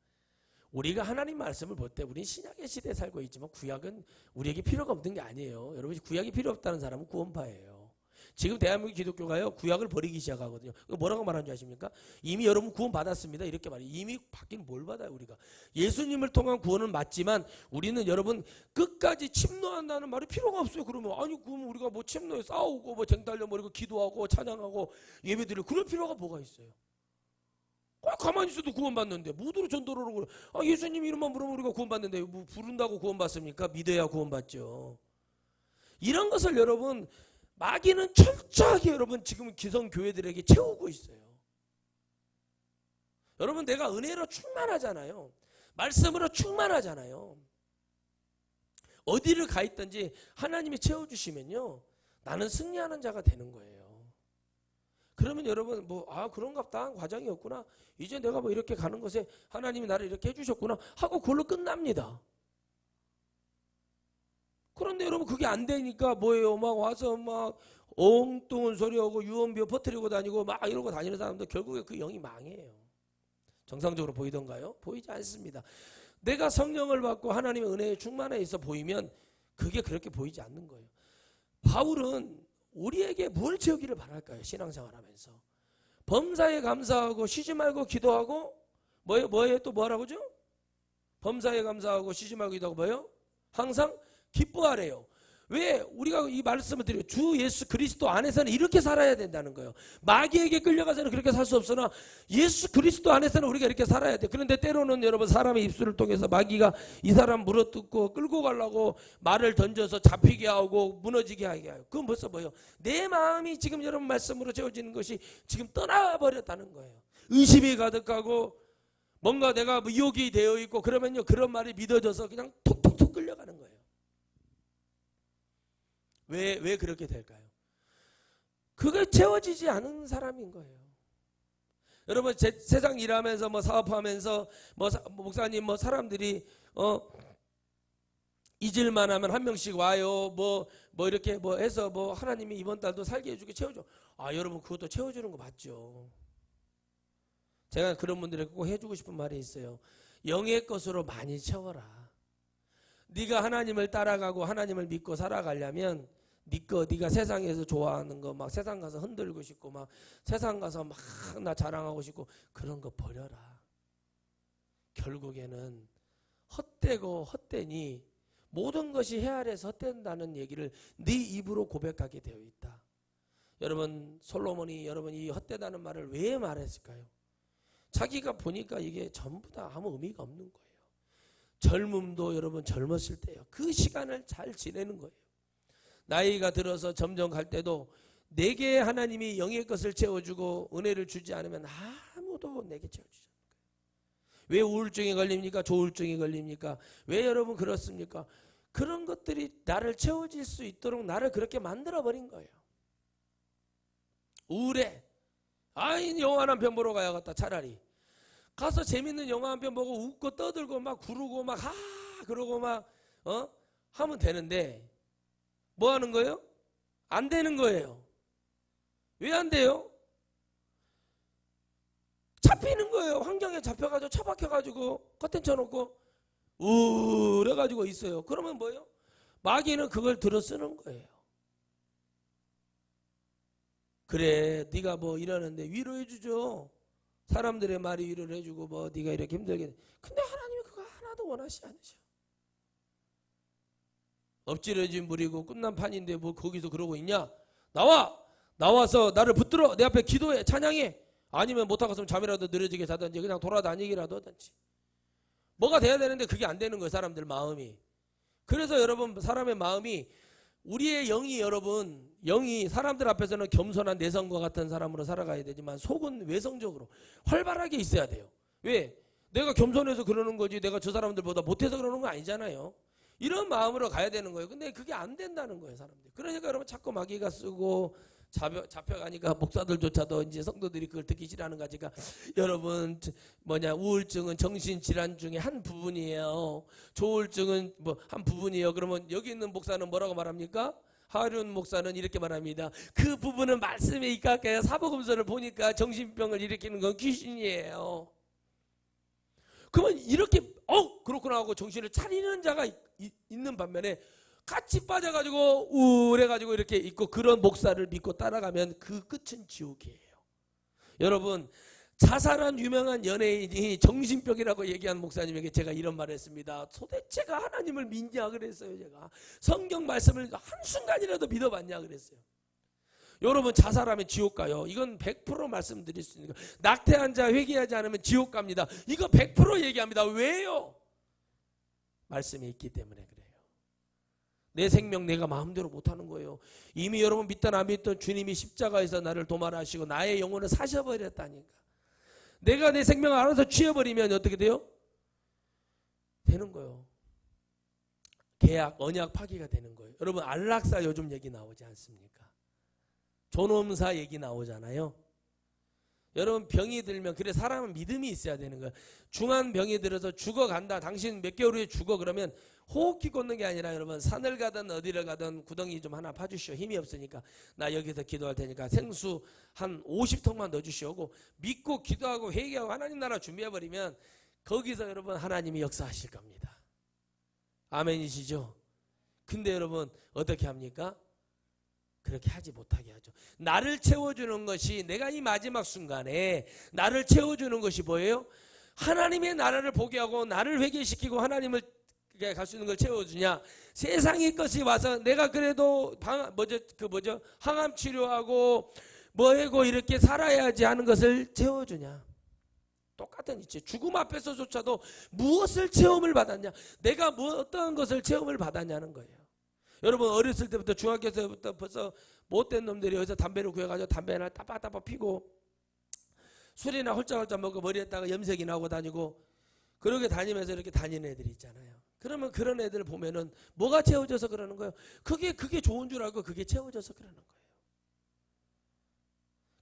우리가 하나님 말씀을 볼 때 우리는 신약의 시대에 살고 있지만 구약은 우리에게 필요가 없는 게 아니에요. 여러분 구약이 필요 없다는 사람은 구원파예요. 지금 대한민국 기독교가요 구약을 버리기 시작하거든요. 뭐라고 말하는 줄 아십니까? 이미 여러분 구원 받았습니다. 이렇게 말해요. 이미 받긴 뭘 받아요 우리가. 예수님을 통한 구원은 맞지만 우리는 여러분 끝까지 침노한다는 말이 필요가 없어요. 그러면 그러면 우리가 뭐 침노에 싸우고 뭐 쟁달려버리고 기도하고 찬양하고 예배드리고 그럴 필요가 뭐가 있어요? 가만히 있어도 구원받는데 무도로 전도로 그래. 예수님 이름만 부르면 우리가 구원받는데 뭐 부른다고 구원받습니까? 믿어야 구원받죠. 이런 것을 여러분 마귀는 철저하게 여러분 지금 기성교회들에게 채우고 있어요. 여러분 내가 은혜로 충만하잖아요. 말씀으로 충만하잖아요. 어디를 가 있든지 하나님이 채워주시면요 나는 승리하는 자가 되는 거예요. 그러면 여러분 그런갑다 과정이 없구나. 이제 내가 뭐 이렇게 가는 것에 하나님이 나를 이렇게 해주셨구나 하고 그걸로 끝납니다. 그런데 여러분 그게 안 되니까 뭐예요? 막 와서 막 엉뚱한 소리하고 유언비어 퍼뜨리고 다니고 막 이러고 다니는 사람들 결국에 그 영이 망해요. 정상적으로 보이던가요? 보이지 않습니다. 내가 성령을 받고 하나님의 은혜에 충만해 있어 보이면 그게 그렇게 보이지 않는 거예요. 바울은 우리에게 뭘 채우기를 바랄까요? 신앙생활하면서 범사에 감사하고 쉬지 말고 기도하고 뭐예요? 또 뭐라고죠? 범사에 감사하고 쉬지 말고 기도하고 뭐예요? 항상 기뻐하래요. 왜? 우리가 이 말씀을 드려요. 주 예수 그리스도 안에서는 이렇게 살아야 된다는 거예요. 마귀에게 끌려가서는 그렇게 살 수 없으나 예수 그리스도 안에서는 우리가 이렇게 살아야 돼요. 그런데 때로는 여러분 사람의 입술을 통해서 마귀가 이 사람 물어뜯고 끌고 가려고 말을 던져서 잡히게 하고 무너지게 하게 해요. 그건 벌써 뭐예요? 내 마음이 지금 여러분 말씀으로 채워지는 것이 지금 떠나버렸다는 거예요. 의심이 가득하고 뭔가 내가 유혹이 되어 있고 그러면요, 그런 말이 믿어져서 그냥 톡톡톡 끌려가는 거예요. 왜 그렇게 될까요? 그게 채워지지 않은 사람인 거예요. 여러분 세상 일하면서 뭐 사업하면서 뭐 목사님 뭐 사람들이 잊을만 하면 한 명씩 와요. 뭐 이렇게 뭐 해서 뭐 하나님이 이번 달도 살게 해주게 채워줘. 아, 여러분 그것도 채워주는 거 맞죠? 제가 그런 분들에게 꼭 해주고 싶은 말이 있어요. 영의 것으로 많이 채워라. 네가 하나님을 따라가고 하나님을 믿고 살아가려면 네가 세상에서 좋아하는 거 막 세상 가서 흔들고 싶고 막 세상 가서 막 나 자랑하고 싶고 그런 거 버려라. 결국에는 헛되고 헛되니 모든 것이 헤아려서 헛된다는 얘기를 네 입으로 고백하게 되어 있다. 여러분 솔로몬이 여러분 이 헛되다는 말을 왜 말했을까요? 자기가 보니까 이게 전부 다 아무 의미가 없는 거예요. 젊음도 여러분 젊었을 때요. 그 시간을 잘 지내는 거예요. 나이가 들어서 점점 갈 때도 내게 하나님이 영의 것을 채워주고 은혜를 주지 않으면 아무도 내게 채워주지 않는 거예요. 왜 우울증에 걸립니까? 조울증에 걸립니까? 왜 여러분 그렇습니까? 그런 것들이 나를 채워질 수 있도록 나를 그렇게 만들어버린 거예요. 우울해. 아이 영화 한 편 보러 가야겠다. 차라리 가서 재밌는 영화 한 편 보고 웃고 떠들고 막 구르고 막 그러고 막 하면 되는데 뭐 하는 거예요? 안 되는 거예요. 왜 안 돼요? 잡히는 거예요. 환경에 잡혀가지고 처박혀가지고 커튼 쳐놓고 우울해가지고 있어요. 그러면 뭐예요? 마귀는 그걸 들어 쓰는 거예요. 그래 네가 뭐 이러는데 위로해 주죠. 사람들의 말이 위로를 해주고 뭐 네가 이렇게 힘들게 근데 하나님은 그거 하나도 원하시 않으셔. 엎질러진 물이고 끝난 판인데 뭐 거기서 그러고 있냐? 나와서 나를 붙들어 내 앞에 기도해 찬양해. 아니면 못하고 있으면 잠이라도 느려지게 자든지 그냥 돌아다니기라도 하든지 뭐가 돼야 되는데 그게 안 되는 거예요. 사람들 마음이. 그래서 여러분 사람의 마음이 우리의 영이 여러분 영이 사람들 앞에서는 겸손한 내성과 같은 사람으로 살아가야 되지만 속은 외성적으로 활발하게 있어야 돼요. 왜? 내가 겸손해서 그러는 거지 내가 저 사람들보다 못해서 그러는 거 아니잖아요. 이런 마음으로 가야 되는 거예요. 근데 그게 안 된다는 거예요. 사람들이. 그러니까 여러분 자꾸 마귀가 쓰고 잡혀가니까 목사들조차도 이제 성도들이 그걸 듣기 싫어하는 거니까 여러분 우울증은 정신질환 중에 한 부분이에요. 조울증은 뭐 한 부분이에요. 그러면 여기 있는 목사는 뭐라고 말합니까? 하륜 목사는 이렇게 말합니다. 그 부분은 말씀에 입각해요. 사복음서를 보니까 정신병을 일으키는 건 귀신이에요. 그러면 이렇게 그렇구나 하고 정신을 차리는 자가 있는 반면에 같이 빠져가지고 우울해가지고 이렇게 있고 그런 목사를 믿고 따라가면 그 끝은 지옥이에요. 여러분 자살한 유명한 연예인이 정신병이라고 얘기한 목사님에게 제가 이런 말을 했습니다. 도대체가 하나님을 믿냐 그랬어요. 제가 성경 말씀을 한순간이라도 믿어봤냐 그랬어요. 여러분 자살하면 지옥 가요. 이건 100% 말씀드릴 수 있는 거예요. 낙태한 자 회개하지 않으면 지옥 갑니다. 이거 100% 얘기합니다. 왜요? 말씀이 있기 때문에 그래요. 내 생명 내가 마음대로 못하는 거예요. 이미 여러분 믿던 안 믿던 주님이 십자가에서 나를 도말하시고 나의 영혼을 사셔버렸다니까. 내가 내 생명을 알아서 취해버리면 어떻게 돼요? 되는 거예요. 계약, 언약 파기가 되는 거예요. 여러분 안락사 요즘 얘기 나오지 않습니까? 존엄사 얘기 나오잖아요. 여러분 병이 들면 그래 사람은 믿음이 있어야 되는 거예요. 중한 병이 들어서 죽어간다. 당신 몇 개월 후에 죽어 그러면 호흡기 꽂는 게 아니라 여러분 산을 가든 어디를 가든 구덩이 좀 하나 파주시오. 힘이 없으니까 나 여기서 기도할 테니까 생수 한 50통만 넣어주시오고 믿고 기도하고 회개하고 하나님 나라 준비해버리면 거기서 여러분 하나님이 역사하실 겁니다. 아멘이시죠? 근데 여러분 어떻게 합니까? 그렇게 하지 못하게 하죠. 나를 채워주는 것이, 내가 이 마지막 순간에 나를 채워주는 것이 뭐예요? 하나님의 나라를 보게 하고 나를 회개시키고 하나님을 갈 수 있는 걸 채워주냐? 세상의 것이 와서 내가 그래도 항암 치료하고 뭐하고 이렇게 살아야지 하는 것을 채워주냐? 똑같은 이치. 죽음 앞에서조차도 무엇을 체험을 받았냐? 내가 어떠한 것을 체험을 받았냐는 거예요. 여러분 어렸을 때부터 중학교 때부터 벌써 못된 놈들이 여기서 담배를 구해가지고 담배를 따박따박 피고 술이나 홀짝홀짝 먹고 머리에다가 염색이 나고 다니고 그렇게 다니면서 이렇게 다니는 애들이 있잖아요. 그러면 그런 애들 보면은 뭐가 채워져서 그러는 거예요? 그게 좋은 줄 알고 그게 채워져서 그러는 거예요.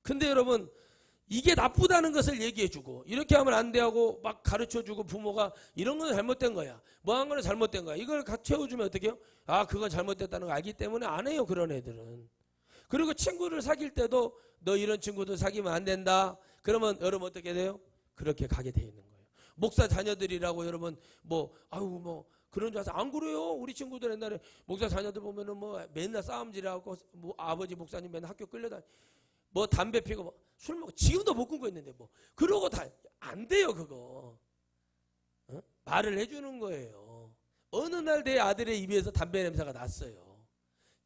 근데 여러분 이게 나쁘다는 것을 얘기해주고 이렇게 하면 안 돼 하고 막 가르쳐주고 부모가 이런 건 잘못된 거야. 뭐 한 거는 잘못된 거야. 이걸 채워주면 어떻게 해요? 아 그건 잘못됐다는 거 알기 때문에 안 해요. 그런 애들은. 그리고 친구를 사귈 때도 너 이런 친구들 사귀면 안 된다. 그러면 여러분 어떻게 돼요? 그렇게 가게 돼 있는 거예요. 목사 자녀들이라고 여러분 그런 줄 알아서 안 그래요. 우리 친구들 옛날에 목사 자녀들 보면은 맨날 싸움질하고 아버지 목사님 맨날 학교 끌려다 담배 피고 술 먹고 지금도 못 끊고 있는데 그러고 다 안 돼요. 그거 말을 해주는 거예요. 어느 날 내 아들의 입에서 담배 냄새가 났어요.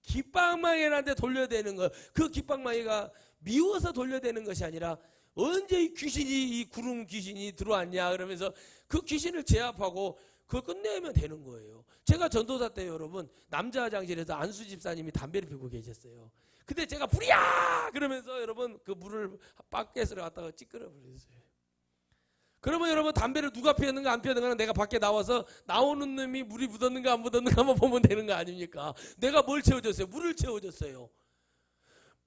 깃방망이한테 돌려대는 거. 그 깃방망이가 미워서 돌려대는 것이 아니라 언제 이 구름 귀신이 들어왔냐 그러면서 그 귀신을 제압하고 그걸 끝내면 되는 거예요. 제가 전도사 때 여러분 남자 화장실에서 안수 집사님이 담배를 피우고 계셨어요. 근데 제가 불이야 그러면서 여러분 그 물을 바켓으로 갖다가 찌끄러 버렸어요. 그러면 여러분 담배를 누가 피웠는가 안 피웠는가는 내가 밖에 나와서 나오는 놈이 물이 묻었는가 안 묻었는가 한번 보면 되는 거 아닙니까? 내가 뭘 채워줬어요? 물을 채워줬어요.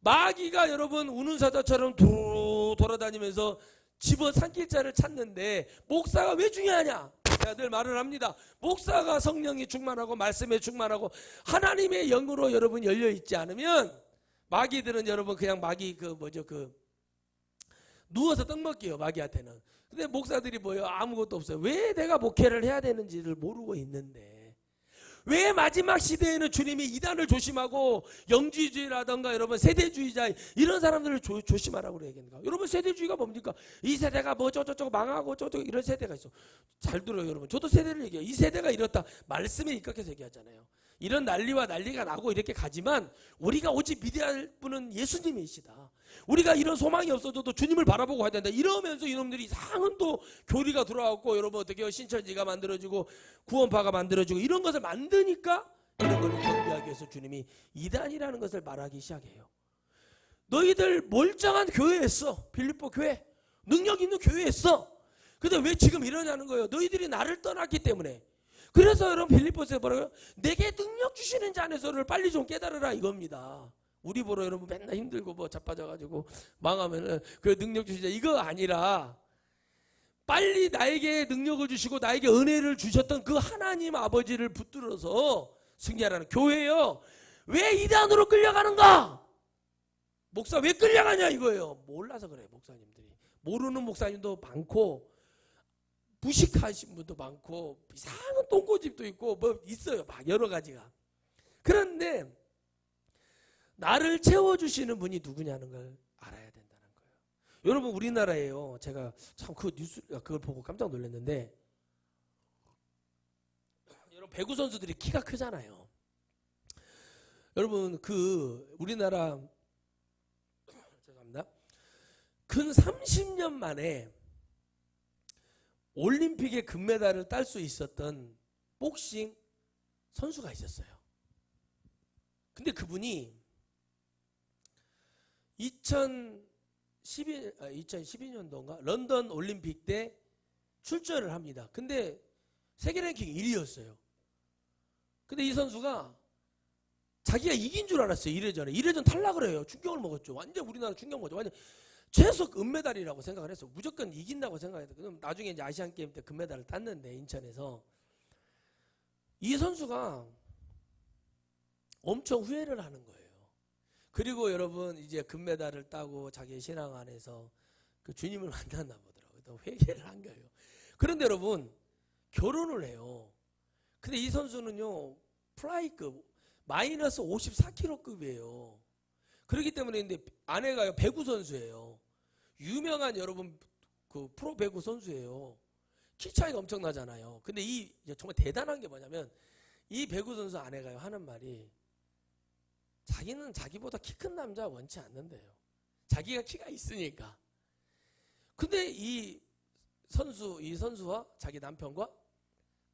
마귀가 여러분 우는 사자처럼 돌아다니면서 집어 산길자를 찾는데 목사가 왜 중요하냐? 제가 늘 말을 합니다. 목사가 성령이 충만하고 말씀에 충만하고 하나님의 영으로 여러분 열려 있지 않으면 마귀들은 여러분 그냥 마귀 누워서 떡 먹기요. 마귀한테는. 근데 목사들이 뭐예요? 아무것도 없어요. 왜 내가 목회를 해야 되는지를 모르고 있는데 왜 마지막 시대에는 주님이 이단을 조심하고 영지주의라든가 여러분 세대주의자 이런 사람들을 조심하라고 그러겠는가? 여러분 세대주의가 뭡니까? 이 세대가 저쪽 망하고 저쪽 이런 세대가 있어. 잘 들어요 여러분. 저도 세대를 얘기해요. 이 세대가 이렇다. 말씀에 입각해서 얘기하잖아요. 이런 난리와 난리가 나고 이렇게 가지만 우리가 오직 믿어야 할 분은 예수님이시다. 우리가 이런 소망이 없어져도 주님을 바라보고 가야 된다. 이러면서 이놈들이 이상한 또 교리가 들어왔고 여러분 어떻게 해요? 신천지가 만들어지고 구원파가 만들어지고 이런 것을 만드니까 이런 걸 경비하기 위해서 주님이 이단이라는 것을 말하기 시작해요. 너희들 멀쩡한 교회에 있어. 빌립보 교회. 능력 있는 교회에 있어. 근데 왜 지금 이러냐는 거예요. 너희들이 나를 떠났기 때문에. 그래서 여러분 빌립보서에 뭐라고요? 내게 능력 주시는 자 안에서를 빨리 좀 깨달으라 이겁니다. 우리 보러 여러분 맨날 힘들고 자빠져가지고 망하면은 그 능력 주시자 이거 아니라 빨리 나에게 능력을 주시고 나에게 은혜를 주셨던 그 하나님 아버지를 붙들어서 승리하라는 교회요. 왜 이단으로 끌려가는가? 목사 왜 끌려가냐 이거예요. 몰라서 그래요. 목사님들이. 모르는 목사님도 많고 무식하신 분도 많고 이상한 똥꼬집도 있고 있어요. 막 여러 가지가. 그런데 나를 채워주시는 분이 누구냐는 걸 알아야 된다는 거예요. 여러분 우리나라에요. 제가 참 그 뉴스 그걸 보고 깜짝 놀랐는데 여러분 배구 선수들이 키가 크잖아요. 여러분 우리나라 죄송합니다. 근 30년 만에 올림픽의 금메달을 딸 수 있었던 복싱 선수가 있었어요. 근데 그분이 2012년도인가 런던 올림픽 때 출전을 합니다. 근데 세계 랭킹 1위였어요. 근데 이 선수가 자기가 이긴 줄 알았어요. 1회전 탈락을 해요. 충격을 먹었죠. 완전 우리나라 충격 먹었죠. 완전 최소 은메달이라고 생각을 했어. 무조건 이긴다고 생각했어. 그럼 나중에 이제 아시안 게임 때 금메달을 땄는데 인천에서 이 선수가 엄청 후회를 하는 거예요. 그리고 여러분 이제 금메달을 따고 자기 신앙 안에서 그 주님을 만났나 보더라고요. 또 회개를 한 거예요. 그런데 여러분 결혼을 해요. 근데 이 선수는요 플라이급 마이너스 54kg급이에요. 그렇기 때문에 근데 아내가요 배구 선수예요. 유명한 여러분 그 프로 배구 선수예요. 키 차이가 엄청나잖아요. 근데 이 정말 대단한 게 뭐냐면 이 배구 선수 아내가요 하는 말이 자기는 자기보다 키 큰 남자 원치 않는데요. 자기가 키가 있으니까. 근데 이 선수와 자기 남편과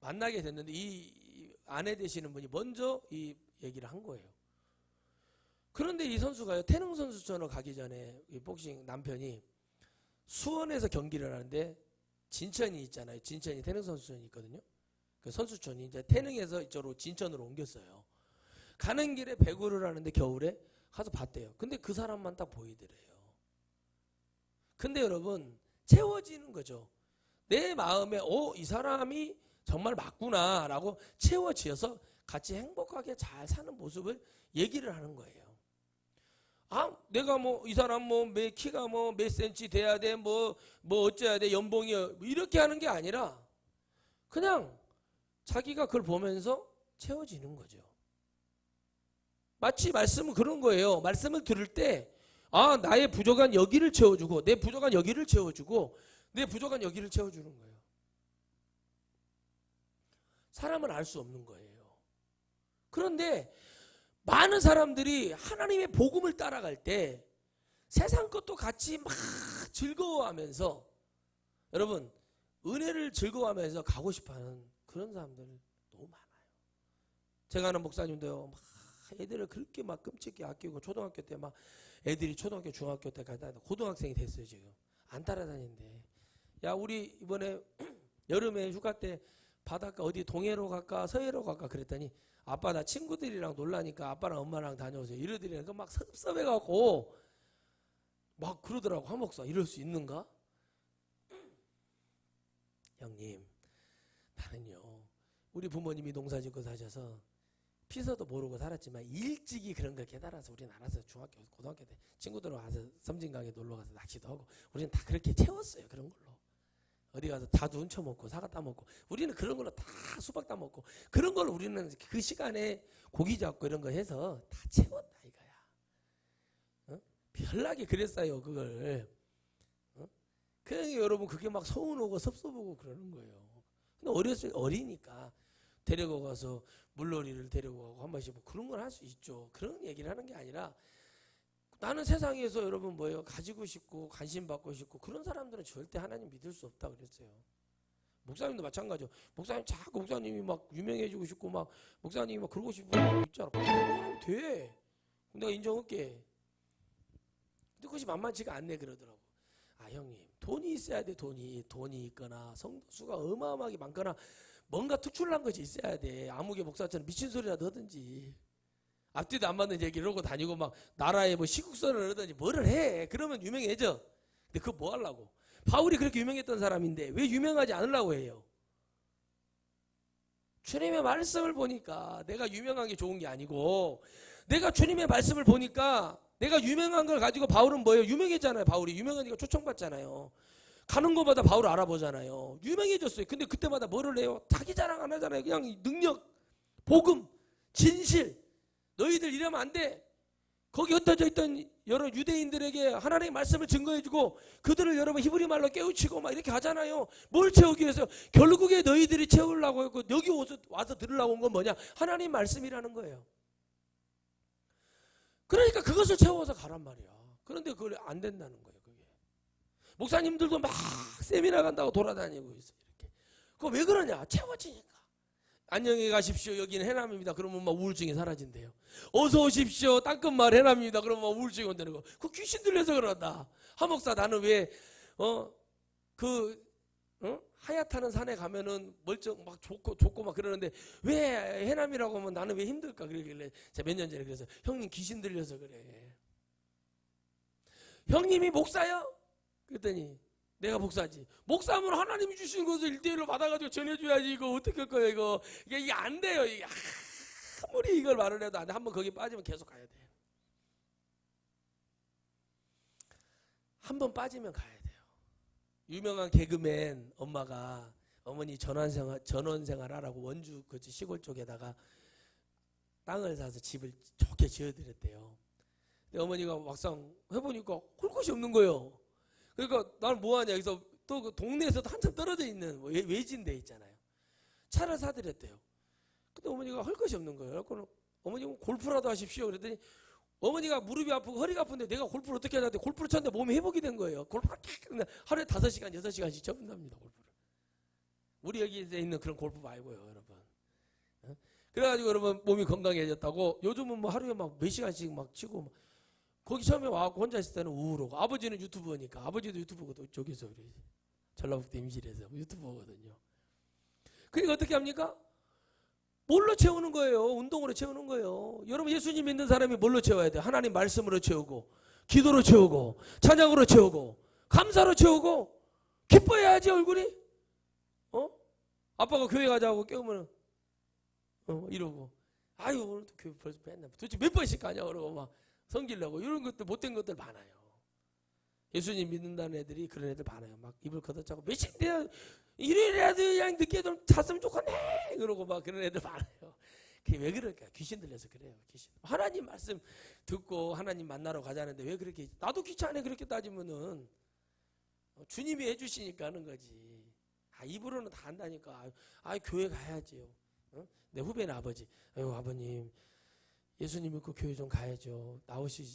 만나게 됐는데 이 아내 되시는 분이 먼저 이 얘기를 한 거예요. 그런데 이 선수가요 태릉 선수촌으로 가기 전에 이 복싱 남편이 수원에서 경기를 하는데 진천이 있잖아요. 진천이 태릉 선수촌이 있거든요. 그 선수촌이 이제 태릉에서 이쪽으로 진천으로 옮겼어요. 가는 길에 배구를 하는데 겨울에 가서 봤대요. 근데 그 사람만 딱 보이더래요. 근데 여러분 채워지는 거죠. 내 마음에 이 사람이 정말 맞구나라고 채워지어서 같이 행복하게 잘 사는 모습을 얘기를 하는 거예요. 아, 내가 뭐 이 사람 뭐 키가 뭐 몇 센치 돼야 돼, 뭐 어째야 돼, 연봉이 이렇게 하는 게 아니라 그냥 자기가 그걸 보면서 채워지는 거죠. 마치 말씀은 그런 거예요. 말씀을 들을 때 나의 부족한 여기를 채워주고 내 부족한 여기를 채워주고 내 부족한 여기를 채워주는 거예요. 사람을 알 수 없는 거예요. 그런데 많은 사람들이 하나님의 복음을 따라갈 때 세상 것도 같이 막 즐거워하면서 여러분 은혜를 즐거워하면서 가고 싶어하는 그런 사람들 너무 많아요. 제가 아는 목사님도요 막 애들을 그렇게 막 끔찍히 아끼고 초등학교 때 막 애들이 초등학교 중학교 때 가다 고등학생이 됐어요. 지금 안 따라다닌대. 야 우리 이번에 여름에 휴가 때 바닷가 어디 동해로 갈까 서해로 갈까 그랬더니 아빠 나 친구들이랑 놀라니까 아빠랑 엄마랑 다녀오세요 이러더니 막 섭섭해갖고 막 그러더라고. 한 목사 이럴 수 있는가? 형님 나는요 우리 부모님이 농사 짓고 사셔서 피서도 모르고 살았지만 일찍이 그런 걸 깨달아서 우리는 알아서 중학교 고등학교 때 친구들 와서 섬진강에 놀러 가서 낚시도 하고 우리는 다 그렇게 채웠어요. 그런 걸로 어디 가서 자두 훔쳐 먹고 사과 따 먹고 우리는 그런 걸로 다 수박 따 먹고 그런 걸로 우리는 그 시간에 고기 잡고 이런 거 해서 다 채웠다 이거야. 별나게 그랬어요 그걸. 그냥 여러분 그게 막 서운하고 섭섭하고 그러는 거예요. 근데 어리니까 데리고 가서 물놀이를 데리고 가고 한 번씩 뭐 그런 걸 할 수 있죠. 그런 얘기를 하는 게 아니라 나는 세상에서 여러분 뭐예요? 가지고 싶고 관심 받고 싶고 그런 사람들은 절대 하나님 믿을 수 없다 그랬어요. 목사님도 마찬가지죠. 목사님 자꾸 목사님이 막 유명해지고 싶고 막 목사님이 막 그러고 싶고 있잖아. 그러면 돼. 내가 인정할게. 근데 그것이 만만치가 않네 그러더라고. 형님 돈이 있어야 돼. 돈이 있거나 성도 수가 어마어마하게 많거나 뭔가 특출난 것이 있어야 돼. 아무개 목사처럼 미친 소리라도 하든지 앞뒤도 안 맞는 얘기를 하고 다니고 막 나라에 뭐 시국선을 하든지 뭐를 해. 그러면 유명해져. 근데 그거 뭐 하려고. 바울이 그렇게 유명했던 사람인데 왜 유명하지 않으려고 해요. 주님의 말씀을 보니까 내가 유명한 게 좋은 게 아니고 내가 주님의 말씀을 보니까 내가 유명한 걸 가지고 바울은 뭐예요? 유명했잖아요. 바울이 유명하니까 초청받잖아요. 가는 것마다 바울을 알아보잖아요. 유명해졌어요. 근데 그때마다 뭐를 해요? 자기 자랑 안 하잖아요. 그냥 능력, 복음, 진실. 너희들 이러면 안 돼. 거기 흩어져 있던 여러 유대인들에게 하나님의 말씀을 증거해주고 그들을 여러분 히브리 말로 깨우치고 막 이렇게 하잖아요. 뭘 채우기 위해서? 결국에 너희들이 채우려고 했고 여기 와서 들으려고 온 건 뭐냐? 하나님 말씀이라는 거예요. 그러니까 그것을 채워서 가란 말이야. 그런데 그걸 안 된다는 거예요. 그게. 목사님들도 막 세미나 간다고 돌아다니고 있어요. 이렇게. 그거 왜 그러냐? 채워지니까. 안녕히 가십시오. 여기는 해남입니다. 그러면 막 우울증이 사라진대요. 어서 오십시오. 땅끝마을 해남입니다. 그러면 막 우울증이 온다는 거. 그 귀신 들려서 그런다. 하목사 나는 왜 하얗다는 산에 가면은 멀쩡 막 좋고 막 그러는데 왜 해남이라고 하면 나는 왜 힘들까? 그러길래 제가 몇 년 전에 그래서 형님 귀신 들려서 그래. 형님이 목사요? 그랬더니 내가 목사지. 목사면 하나님이 주신 것을 1대1로 받아가지고 전해줘야지. 이거 어떻게 할 거야 이거. 이게 안 돼요. 이게 아무리 이걸 말을 해도 안 돼. 한번 거기 빠지면 계속 가야 돼. 한번 빠지면 가야 돼요. 유명한 개그맨 엄마가 어머니 전원생활 하라고 원주 시골 쪽에다가 땅을 사서 집을 좋게 지어드렸대요. 근데 어머니가 막상 해보니까 할 곳이 없는 거예요. 그러니까 나는 뭐하냐. 그래서 또 그 동네에서도 한참 떨어져 있는 뭐 외진 데 있잖아요. 차를 사드렸대요. 근데 어머니가 할 것이 없는 거예요. 그래서 어머니가 골프라도 하십시오. 그랬더니 어머니가 무릎이 아프고 허리가 아픈데 내가 골프를 어떻게 하는데 골프를 쳤는데 몸이 회복이 된 거예요. 골프를 하루에 5시간, 6시간씩 쳐본답니다. 골프를. 우리 여기에 있는 그런 골프 말고요, 여러분. 그래가지고 여러분 몸이 건강해졌다고 요즘은 뭐 하루에 막 몇 시간씩 막 치고 막 거기 처음에 와갖고 혼자 있을 때는 우울하고 아버지는 유튜버니까 아버지도 유튜버거든. 저기서 우리 전라북도 임실에서 유튜버거든요. 그러니까 어떻게 합니까? 뭘로 채우는 거예요? 운동으로 채우는 거예요. 여러분 예수님 믿는 사람이 뭘로 채워야 돼요? 하나님 말씀으로 채우고 기도로 채우고 찬양으로 채우고 감사로 채우고 기뻐해야지 얼굴이. 아빠가 교회 가자고 깨우면 이러고 아유 오늘도 교회 벌써 뺐나 도대체 몇 번씩 가냐 그러고 막 성질내고 이런 것들 못된 것들 많아요. 예수님 믿는다는 애들이 그런 애들 많아요. 막 입을 걷어차고 몇시인데 일요일이라도 그냥 늦게 좀 잤으면 좋겠네 그러고 막 그런 애들 많아요. 그게 왜 그럴까? 귀신 들려서 그래요. 귀신. 하나님 말씀 듣고 하나님 만나러 가자는데 왜 그렇게 나도 귀찮아 그렇게 따지면은 주님이 해주시니까 하는 거지. 입으로는 다 한다니까. 교회 가야지요. 내 후배는 아버지. 아유 아버님 예수님 믿고 교회 좀 가야죠.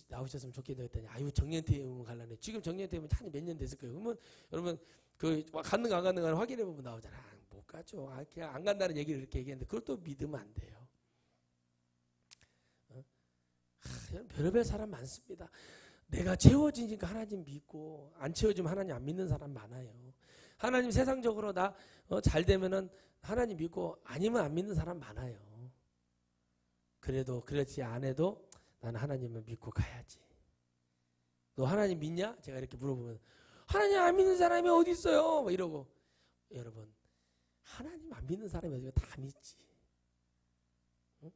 나오셨으면 좋겠다 했더니 정년퇴임 갈라네. 지금 정년퇴임은 한 몇 년 됐을 거예요. 그러면 여러분 그 갔는가 안 갔는가 확인해 보면 나오잖아. 못 가죠. 그냥 안 간다는 얘기를 이렇게 얘기했는데 그걸 또 믿으면 안 돼요. 별의별 사람 많습니다. 내가 채워지니까 하나님 믿고 안 채워지면 하나님 안 믿는 사람 많아요. 하나님 세상적으로 나 잘 되면은 하나님 믿고 아니면 안 믿는 사람 많아요. 그래도 그렇지 않아도 나는 하나님을 믿고 가야지. 너 하나님 믿냐? 제가 이렇게 물어보면 하나님 안 믿는 사람이 어디 있어요? 뭐 이러고 여러분 하나님 안 믿는 사람이 어디 다 믿지. 응?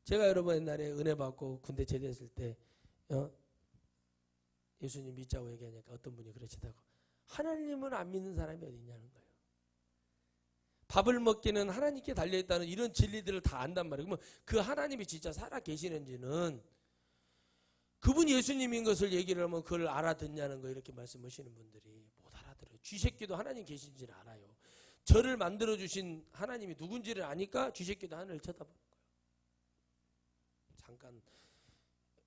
제가 여러분 옛날에 은혜 받고 군대 제대했을 때 예수님 믿자고 얘기하니까 어떤 분이 그러시다고 하나님은 안 믿는 사람이 어디 있냐는 거예요. 밥을 먹기는 하나님께 달려있다는 이런 진리들을 다 안단 말이에요. 그러면 그 하나님이 진짜 살아 계시는지는 그분이 예수님인 것을 얘기를 하면 그걸 알아듣냐는 거 이렇게 말씀하시는 분들이 못 알아들어요. 쥐새끼도 하나님 계신지를 알아요. 저를 만들어주신 하나님이 누군지를 아니까 쥐새끼도 하늘을 쳐다보는 거예요. 잠깐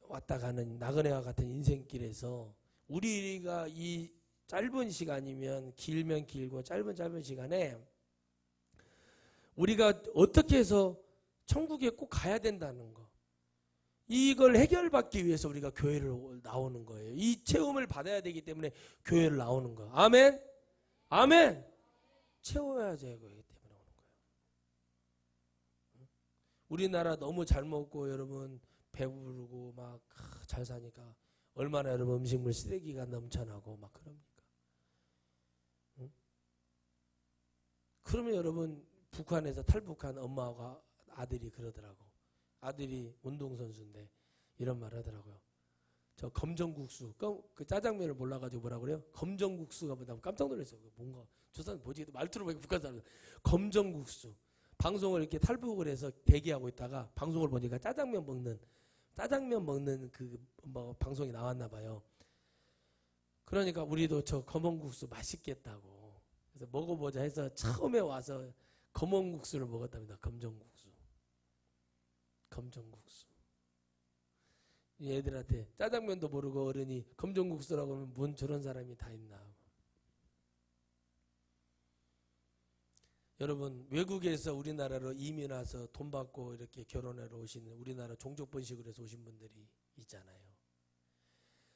왔다 가는 나그네와 같은 인생길에서 우리가 이 짧은 시간이면 길면 길고 짧은 시간에 우리가 어떻게 해서 천국에 꼭 가야 된다는 거. 이걸 해결받기 위해서 우리가 교회를 나오는 거예요. 이 체험을 받아야 되기 때문에 교회를 나오는 거예요. 아멘? 아멘! 채워야 되기 때문에 오는 거예요. 우리나라 너무 잘 먹고 여러분 배부르고 막 잘 사니까 얼마나 여러분 음식물 쓰레기가 넘쳐나고 막 그럽니까? 그러면 여러분 북한에서 탈북한 엄마가 아들이 그러더라고. 아들이 운동선수인데 이런 말 하더라고요. 저 검정국수, 그 짜장면을 몰라가지고 뭐라 그래요? 검정국수가 뭐다 깜짝 놀랐어요. 뭔가 저 사람 뭐지? 말투로 보니까 북한 사람. 검정국수. 방송을 이렇게 탈북을 해서 대기하고 있다가 방송을 보니까 짜장면 먹는 그 뭐 방송이 나왔나 봐요. 그러니까 우리도 저 검은국수 맛있겠다고. 그래서 먹어보자 해서 처음에 와서 검은국수를 먹었답니다. 검정국수. 얘들한테 짜장면도 모르고 어른이 검정국수라고 하면 뭔 저런 사람이 다 있나. 여러분 외국에서 우리나라로 이민 와서 돈 받고 이렇게 결혼하러 오신 우리나라 종족 번식을 해서 오신 분들이 있잖아요.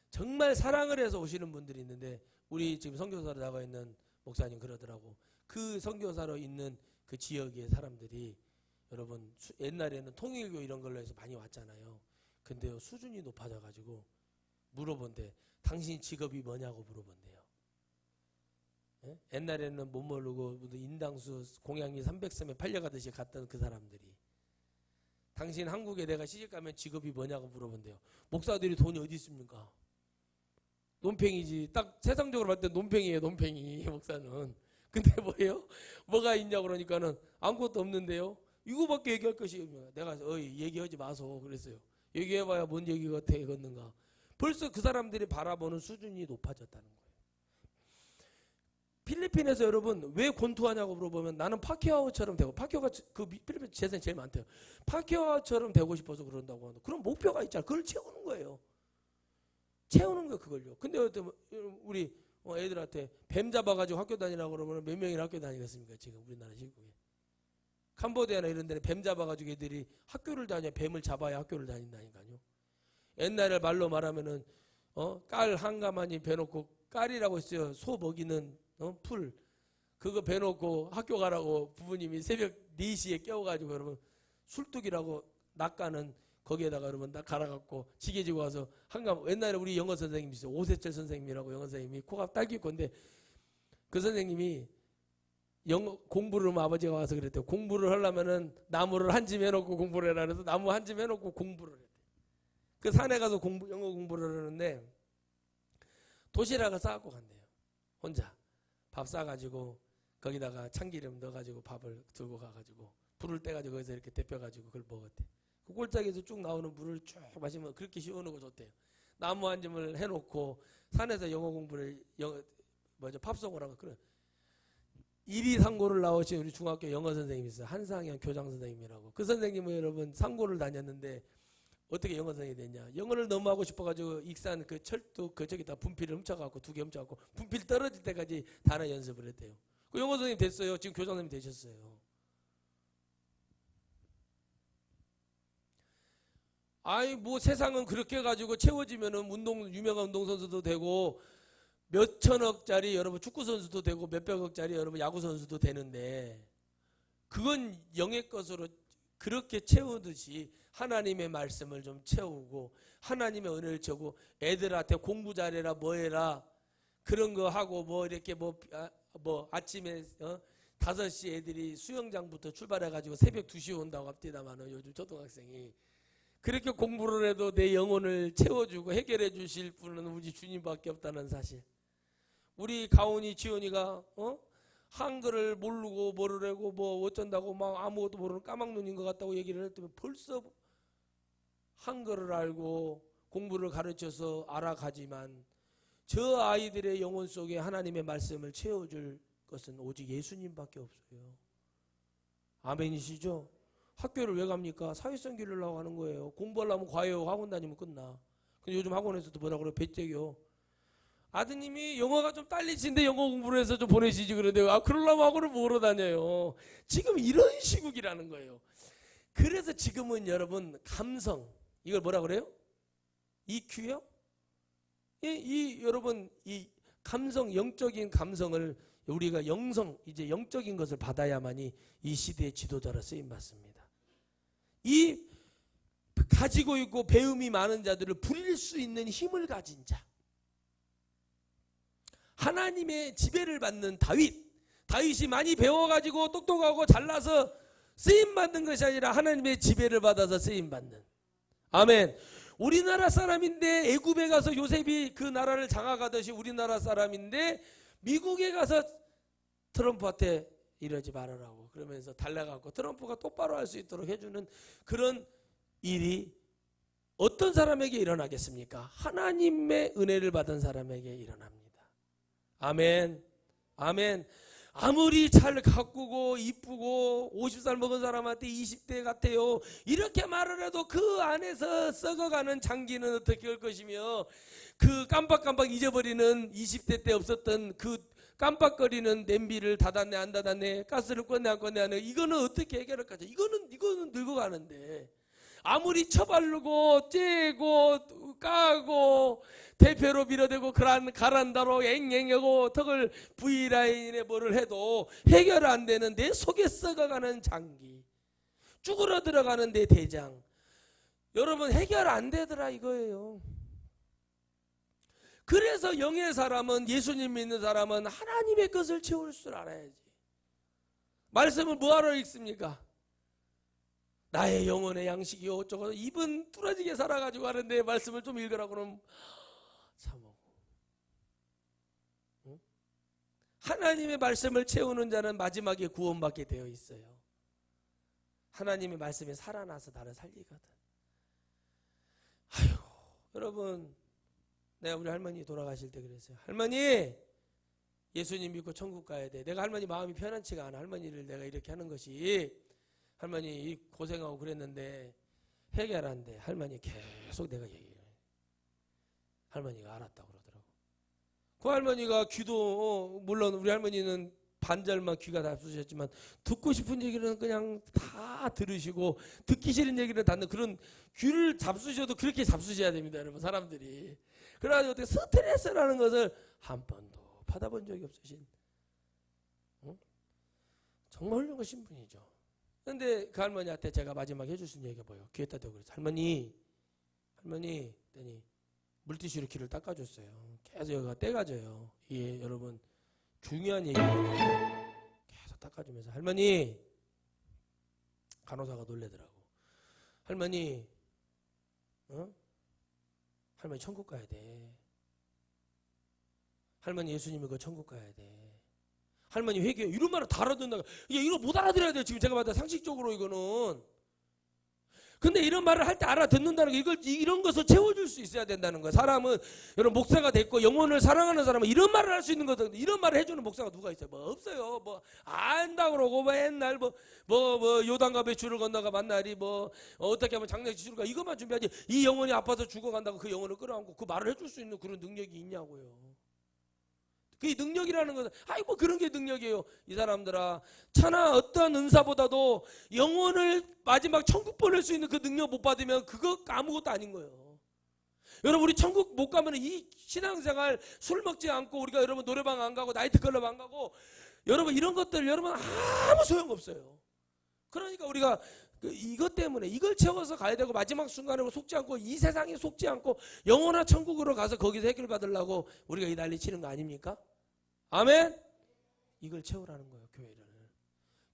정말 사랑을 해서 오시는 분들이 있는데 우리 지금 선교사로 나가 있는 목사님 그러더라고. 그 선교사로 있는 그 지역의 사람들이 여러분 옛날에는 통일교 이런 걸로 해서 많이 왔잖아요. 근데요 수준이 높아져가지고 물어본대. 당신 직업이 뭐냐고 물어본대요. 예? 옛날에는 못 모르고 인당수 공양이 300섬에 팔려가듯이 갔던 그 사람들이 당신 한국에 내가 시집가면 직업이 뭐냐고 물어본대요. 목사들이 돈이 어디 있습니까? 논팽이지. 딱 세상적으로 봤을 때 논팽이에요. 논팽이 목사는. 근데 뭐예요? 뭐가 있냐고 그러니까는 아무것도 없는데요. 이거밖에 얘기할 것이 없냐. 내가 얘기하지 마소 그랬어요. 얘기해봐야 뭔 얘기가 되겠는가. 벌써 그 사람들이 바라보는 수준이 높아졌다는 거예요. 필리핀에서 여러분 왜 권투하냐고 물어보면 나는 파키아오처럼 되고, 파키아오가 그 필리핀 재산이 제일 많대요. 파키아오처럼 되고 싶어서 그런다고 하는 그런 목표가 있잖아. 그걸 채우는 거예요. 채우는 거예요, 그걸요. 근데 우리 애들한테 뱀 잡아가지고 학교 다니라고 그러면 몇 명이나 학교 다니겠습니까? 지금 우리나라 시국에. 캄보디아나 이런 데는 뱀 잡아가지고 애들이 학교를 다녀. 뱀을 잡아야 학교를 다닌다니까요. 옛날에 말로 말하면은 깔 한가마니 베놓고, 깔이라고 했어요. 소 먹이는 풀. 그거 베놓고 학교 가라고 부모님이 새벽 4시에 깨워가지고 그러면 술뚝이라고 낚아는 거기에다가 그러면 딱 갈아갖고 지게 지고 와서 한가마. 옛날에 우리 영어 선생님이 있어요. 오세철 선생님이라고 영어 선생님이 코가 딸기 건데, 그 선생님이 영어 공부를 하면 아버지가 와서 그랬대요. 공부를 하려면은 나무를 한 짐 해놓고 공부를 해라. 그래서 나무 한 짐 해놓고 공부를 했대요. 그 산에 가서 영어 공부를 하는데 도시락을 싸갖고 간대요. 혼자 밥 싸가지고 거기다가 참기름 넣어가지고 밥을 들고 가가지고 불을 떼가지고 거기서 이렇게 데펴가지고 그걸 먹었대. 그 꼴짝에서 쭉 나오는 물을 쭉 마시면 그렇게 시원하고 좋대요. 나무 한 짐을 해놓고 산에서 영어 공부를 팝송을 하고. 그래. 1위 상고를 나오신 우리 중학교 영어 선생님이 있어요. 한상현 교장 선생님이라고. 그 선생님은 여러분 상고를 다녔는데 어떻게 영어 선생님이 됐냐. 영어를 너무 하고 싶어가지고 익산 그 철도 저기다 분필을 훔쳐갖고 2개 훔쳐갖고 분필 떨어질 때까지 단어 연습을 했대요. 그 영어 선생님 됐어요. 지금 교장 선생님 되셨어요. 아이 뭐 세상은 그렇게 가지고 채워지면은 유명한 운동선수도 되고 몇 천억짜리 여러분 축구선수도 되고 몇백억짜리 여러분 야구선수도 되는데, 그건 영의 것으로 그렇게 채우듯이 하나님의 말씀을 좀 채우고 하나님의 은혜를 채우고, 애들한테 공부 잘해라 뭐 해라 그런 거 하고 이렇게 아침에 5시 애들이 수영장부터 출발해가지고 새벽 2시에 온다고 합디다마는 요즘 초등학생이 그렇게 공부를 해도 내 영혼을 채워주고 해결해 주실 분은 우리 주님밖에 없다는 사실. 우리 가온이 지원이가 한글을 모르고 뭐를 하고 뭐 어쩐다고 막 아무것도 모르는 까막눈인 것 같다고 얘기를 했더니 벌써 한글을 알고 공부를 가르쳐서 알아가지만 저 아이들의 영혼 속에 하나님의 말씀을 채워줄 것은 오직 예수님밖에 없어요. 아멘이시죠? 학교를 왜 갑니까? 사회성 기르려고 하는 거예요. 공부하려면 과외하고 학원 다니면 끝나. 근데 요즘 학원에서도 뭐라 그래? 배째요. 아드님이 영어가 좀 딸리신데 영어 공부를 해서 좀 보내시지 그러는데 그러려면 학원을 뭐로 다녀요? 지금 이런 시국이라는 거예요. 그래서 지금은 여러분 감성, 이걸 뭐라 그래요? EQ요? 여러분 이 감성, 영적인 감성을 우리가 이제 영적인 것을 받아야만이 이 시대의 지도자로 쓰임 받습니다. 이 가지고 있고 배움이 많은 자들을 부릴 수 있는 힘을 가진 자, 하나님의 지배를 받는 다윗이 많이 배워가지고 똑똑하고 잘나서 쓰임받는 것이 아니라 하나님의 지배를 받아서 쓰임받는. 아멘. 우리나라 사람인데 애굽에 가서 요셉이 그 나라를 장악하듯이 우리나라 사람인데 미국에 가서 트럼프한테 이러지 말아라고 그러면서 달래갖고 트럼프가 똑바로 할 수 있도록 해주는 그런 일이 어떤 사람에게 일어나겠습니까? 하나님의 은혜를 받은 사람에게 일어납니다. 아멘. 아멘. 아무리 잘 가꾸고 이쁘고 50살 먹은 사람한테 20대 같아요 이렇게 말을 해도 그 안에서 썩어가는 장기는 어떻게 할 것이며, 그 깜빡깜빡 잊어버리는 20대 때 없었던 그 깜빡거리는 냄비를 닫았네 안 닫았네, 가스를 껐네 안 껐네 하네, 이거는 어떻게 해결할 거죠? 이거는 늙어가는데 아무리 처바르고 째고 까고 대표로 밀어대고 가란다로 앵앵하고 턱을 V라인에 뭐를 해도 해결 안 되는 내 속에 썩어가는 장기, 쭈그러들어가는 내 대장, 여러분 해결 안 되더라 이거예요. 그래서 영의 사람은, 예수님 믿는 사람은 하나님의 것을 채울 줄 알아야지. 말씀을 뭐하러 읽습니까? 나의 영혼의 양식이 어쩌고 입은 뚫어지게 살아가지고 하는데 말씀을 좀 읽으라고 그러면 참어. 응? 하나님의 말씀을 채우는 자는 마지막에 구원받게 되어 있어요. 하나님의 말씀이 살아나서 나를 살리거든. 아이고, 여러분, 내가 우리 할머니 돌아가실 때 그랬어요. 할머니, 예수님 믿고 천국 가야 돼. 내가 할머니 마음이 편안치가 않아. 할머니를 내가 이렇게 하는 것이, 할머니 고생하고 그랬는데 해결한대. 할머니 계속 내가 얘기해. 할머니가 알았다고 그러더라고. 그 할머니가 귀도, 물론 우리 할머니는 반절만 귀가 잡수셨지만 듣고 싶은 얘기는 그냥 다 들으시고 듣기 싫은 얘기는 다 듣는, 그런 귀를 잡수셔도 그렇게 잡수셔야 됩니다, 여러분. 사람들이. 그래가지고 어떻게 스트레스라는 것을 한 번도 받아본 적이 없으신, 정말 훌륭하신 분이죠. 그런데 그 할머니한테 제가 마지막에 해줄 수 있는 얘기가 뭐예요? 귀에다 대고 그랬어요. 할머니 했더니 물티슈로 귀를 닦아줬어요. 계속 여기가 떼가져요. 이게 여러분 중요한 얘기예요. 계속 닦아주면서, 할머니, 간호사가 놀래더라고. 할머니, 할머니 천국 가야 돼. 할머니 예수님 이거 천국 가야 돼. 할머니 회개해. 이런 말을 다 알아듣는다. 이거 못 알아들어야 돼요. 지금 제가 봤을 때 상식적으로 이거는. 근데 이런 말을 할 때 알아듣는다는 게, 이런 것을 채워줄 수 있어야 된다는 거예요. 사람은, 여러분, 목사가 됐고 영혼을 사랑하는 사람은 이런 말을 할 수 있는 거든. 이런 말을 해주는 목사가 누가 있어요? 뭐 없어요. 뭐 안다 그러고 맨날 뭐 요단과 배추를 건너가 만날이 어떻게 하면 장례식 치를까, 이것만 준비하지. 이 영혼이 아파서 죽어간다고 그 영혼을 끌어안고 그 말을 해줄 수 있는 그런 능력이 있냐고요. 그 능력이라는 것은, 아이고 그런 게 능력이에요. 이 사람들아, 차나 어떤 은사보다도 영혼을 마지막 천국 보낼 수 있는 그 능력 못 받으면 그거 아무것도 아닌 거예요. 여러분, 우리 천국 못 가면 이 신앙생활, 술 먹지 않고 우리가 여러분 노래방 안 가고 나이트클럽 안 가고, 여러분 이런 것들 여러분 아무 소용없어요. 그러니까 우리가 이것 때문에 이걸 채워서 가야 되고, 마지막 순간에 속지 않고 이 세상에 속지 않고 영원한 천국으로 가서 거기서 해결받으려고 우리가 이 난리 치는 거 아닙니까? 아멘? 이걸 채우라는 거예요, 교회를.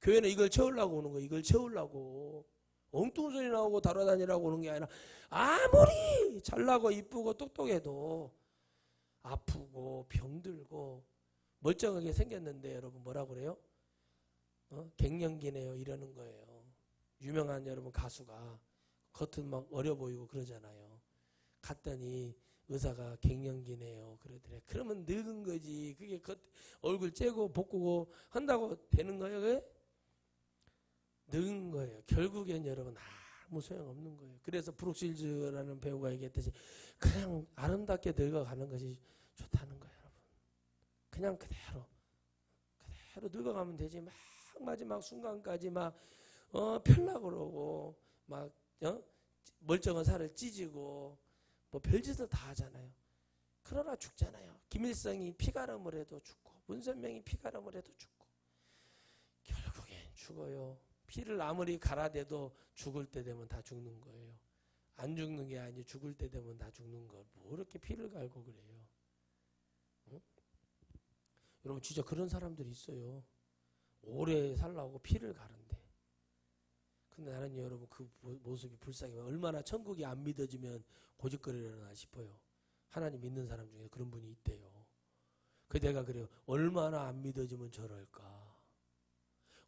교회는 이걸 채우려고 오는 거예요. 이걸 채우려고. 엉뚱한 소리 나오고 달아다니라고 오는 게 아니라, 아무리 잘나고 이쁘고 똑똑해도 아프고 병들고 멀쩡하게 생겼는데 여러분 뭐라고 그래요? 갱년기네요 이러는 거예요. 유명한 여러분 가수가 겉은 막 어려 보이고 그러잖아요. 갔더니 의사가 갱년기네요 그러더래. 그러면 늙은 거지. 그게 얼굴 째고 볶고 한다고 되는 거예요? 그게? 늙은 거예요. 결국엔 여러분 아무 소용없는 거예요. 그래서 브룩실즈라는 배우가 얘기했듯이 그냥 아름답게 늙어가는 것이 좋다는 거예요. 여러분, 그냥 그대로 늙어가면 되지. 막 마지막 순간까지 막 편라고 그러고 막 멀쩡한 살을 찢고 뭐 별짓을 다 하잖아요. 그러나 죽잖아요. 김일성이 피가름을 해도 죽고, 문선명이 피가름을 해도 죽고, 결국엔 죽어요. 피를 아무리 갈아대도 죽을 때 되면 다 죽는 거예요. 안 죽는 게 아니고 죽을 때 되면 다 죽는 거. 뭐 이렇게 피를 갈고 그래요? 여러분 진짜 그런 사람들이 있어요. 오래 살라고 피를 가른대. 근데 나는 여러분 그 모습이 불쌍해. 얼마나 천국이 안 믿어지면 고집거리려나 싶어요. 하나님 믿는 사람 중에 그런 분이 있대요. 그 내가 그래요. 얼마나 안 믿어지면 저럴까.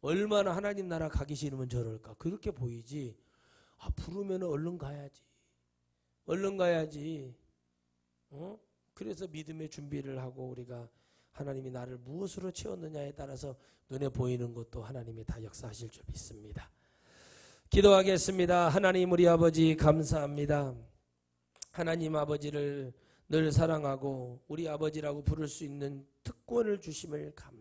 얼마나 하나님 나라 가기 싫으면 저럴까. 그렇게 보이지. 부르면 얼른 가야지. 얼른 가야지. 그래서 믿음의 준비를 하고 우리가 하나님이 나를 무엇으로 채웠느냐에 따라서 눈에 보이는 것도 하나님이 다 역사하실 줄 믿습니다. 기도하겠습니다. 하나님 우리 아버지 감사합니다. 하나님 아버지를 늘 사랑하고 우리 아버지라고 부를 수 있는 특권을 주심을 감사합니다.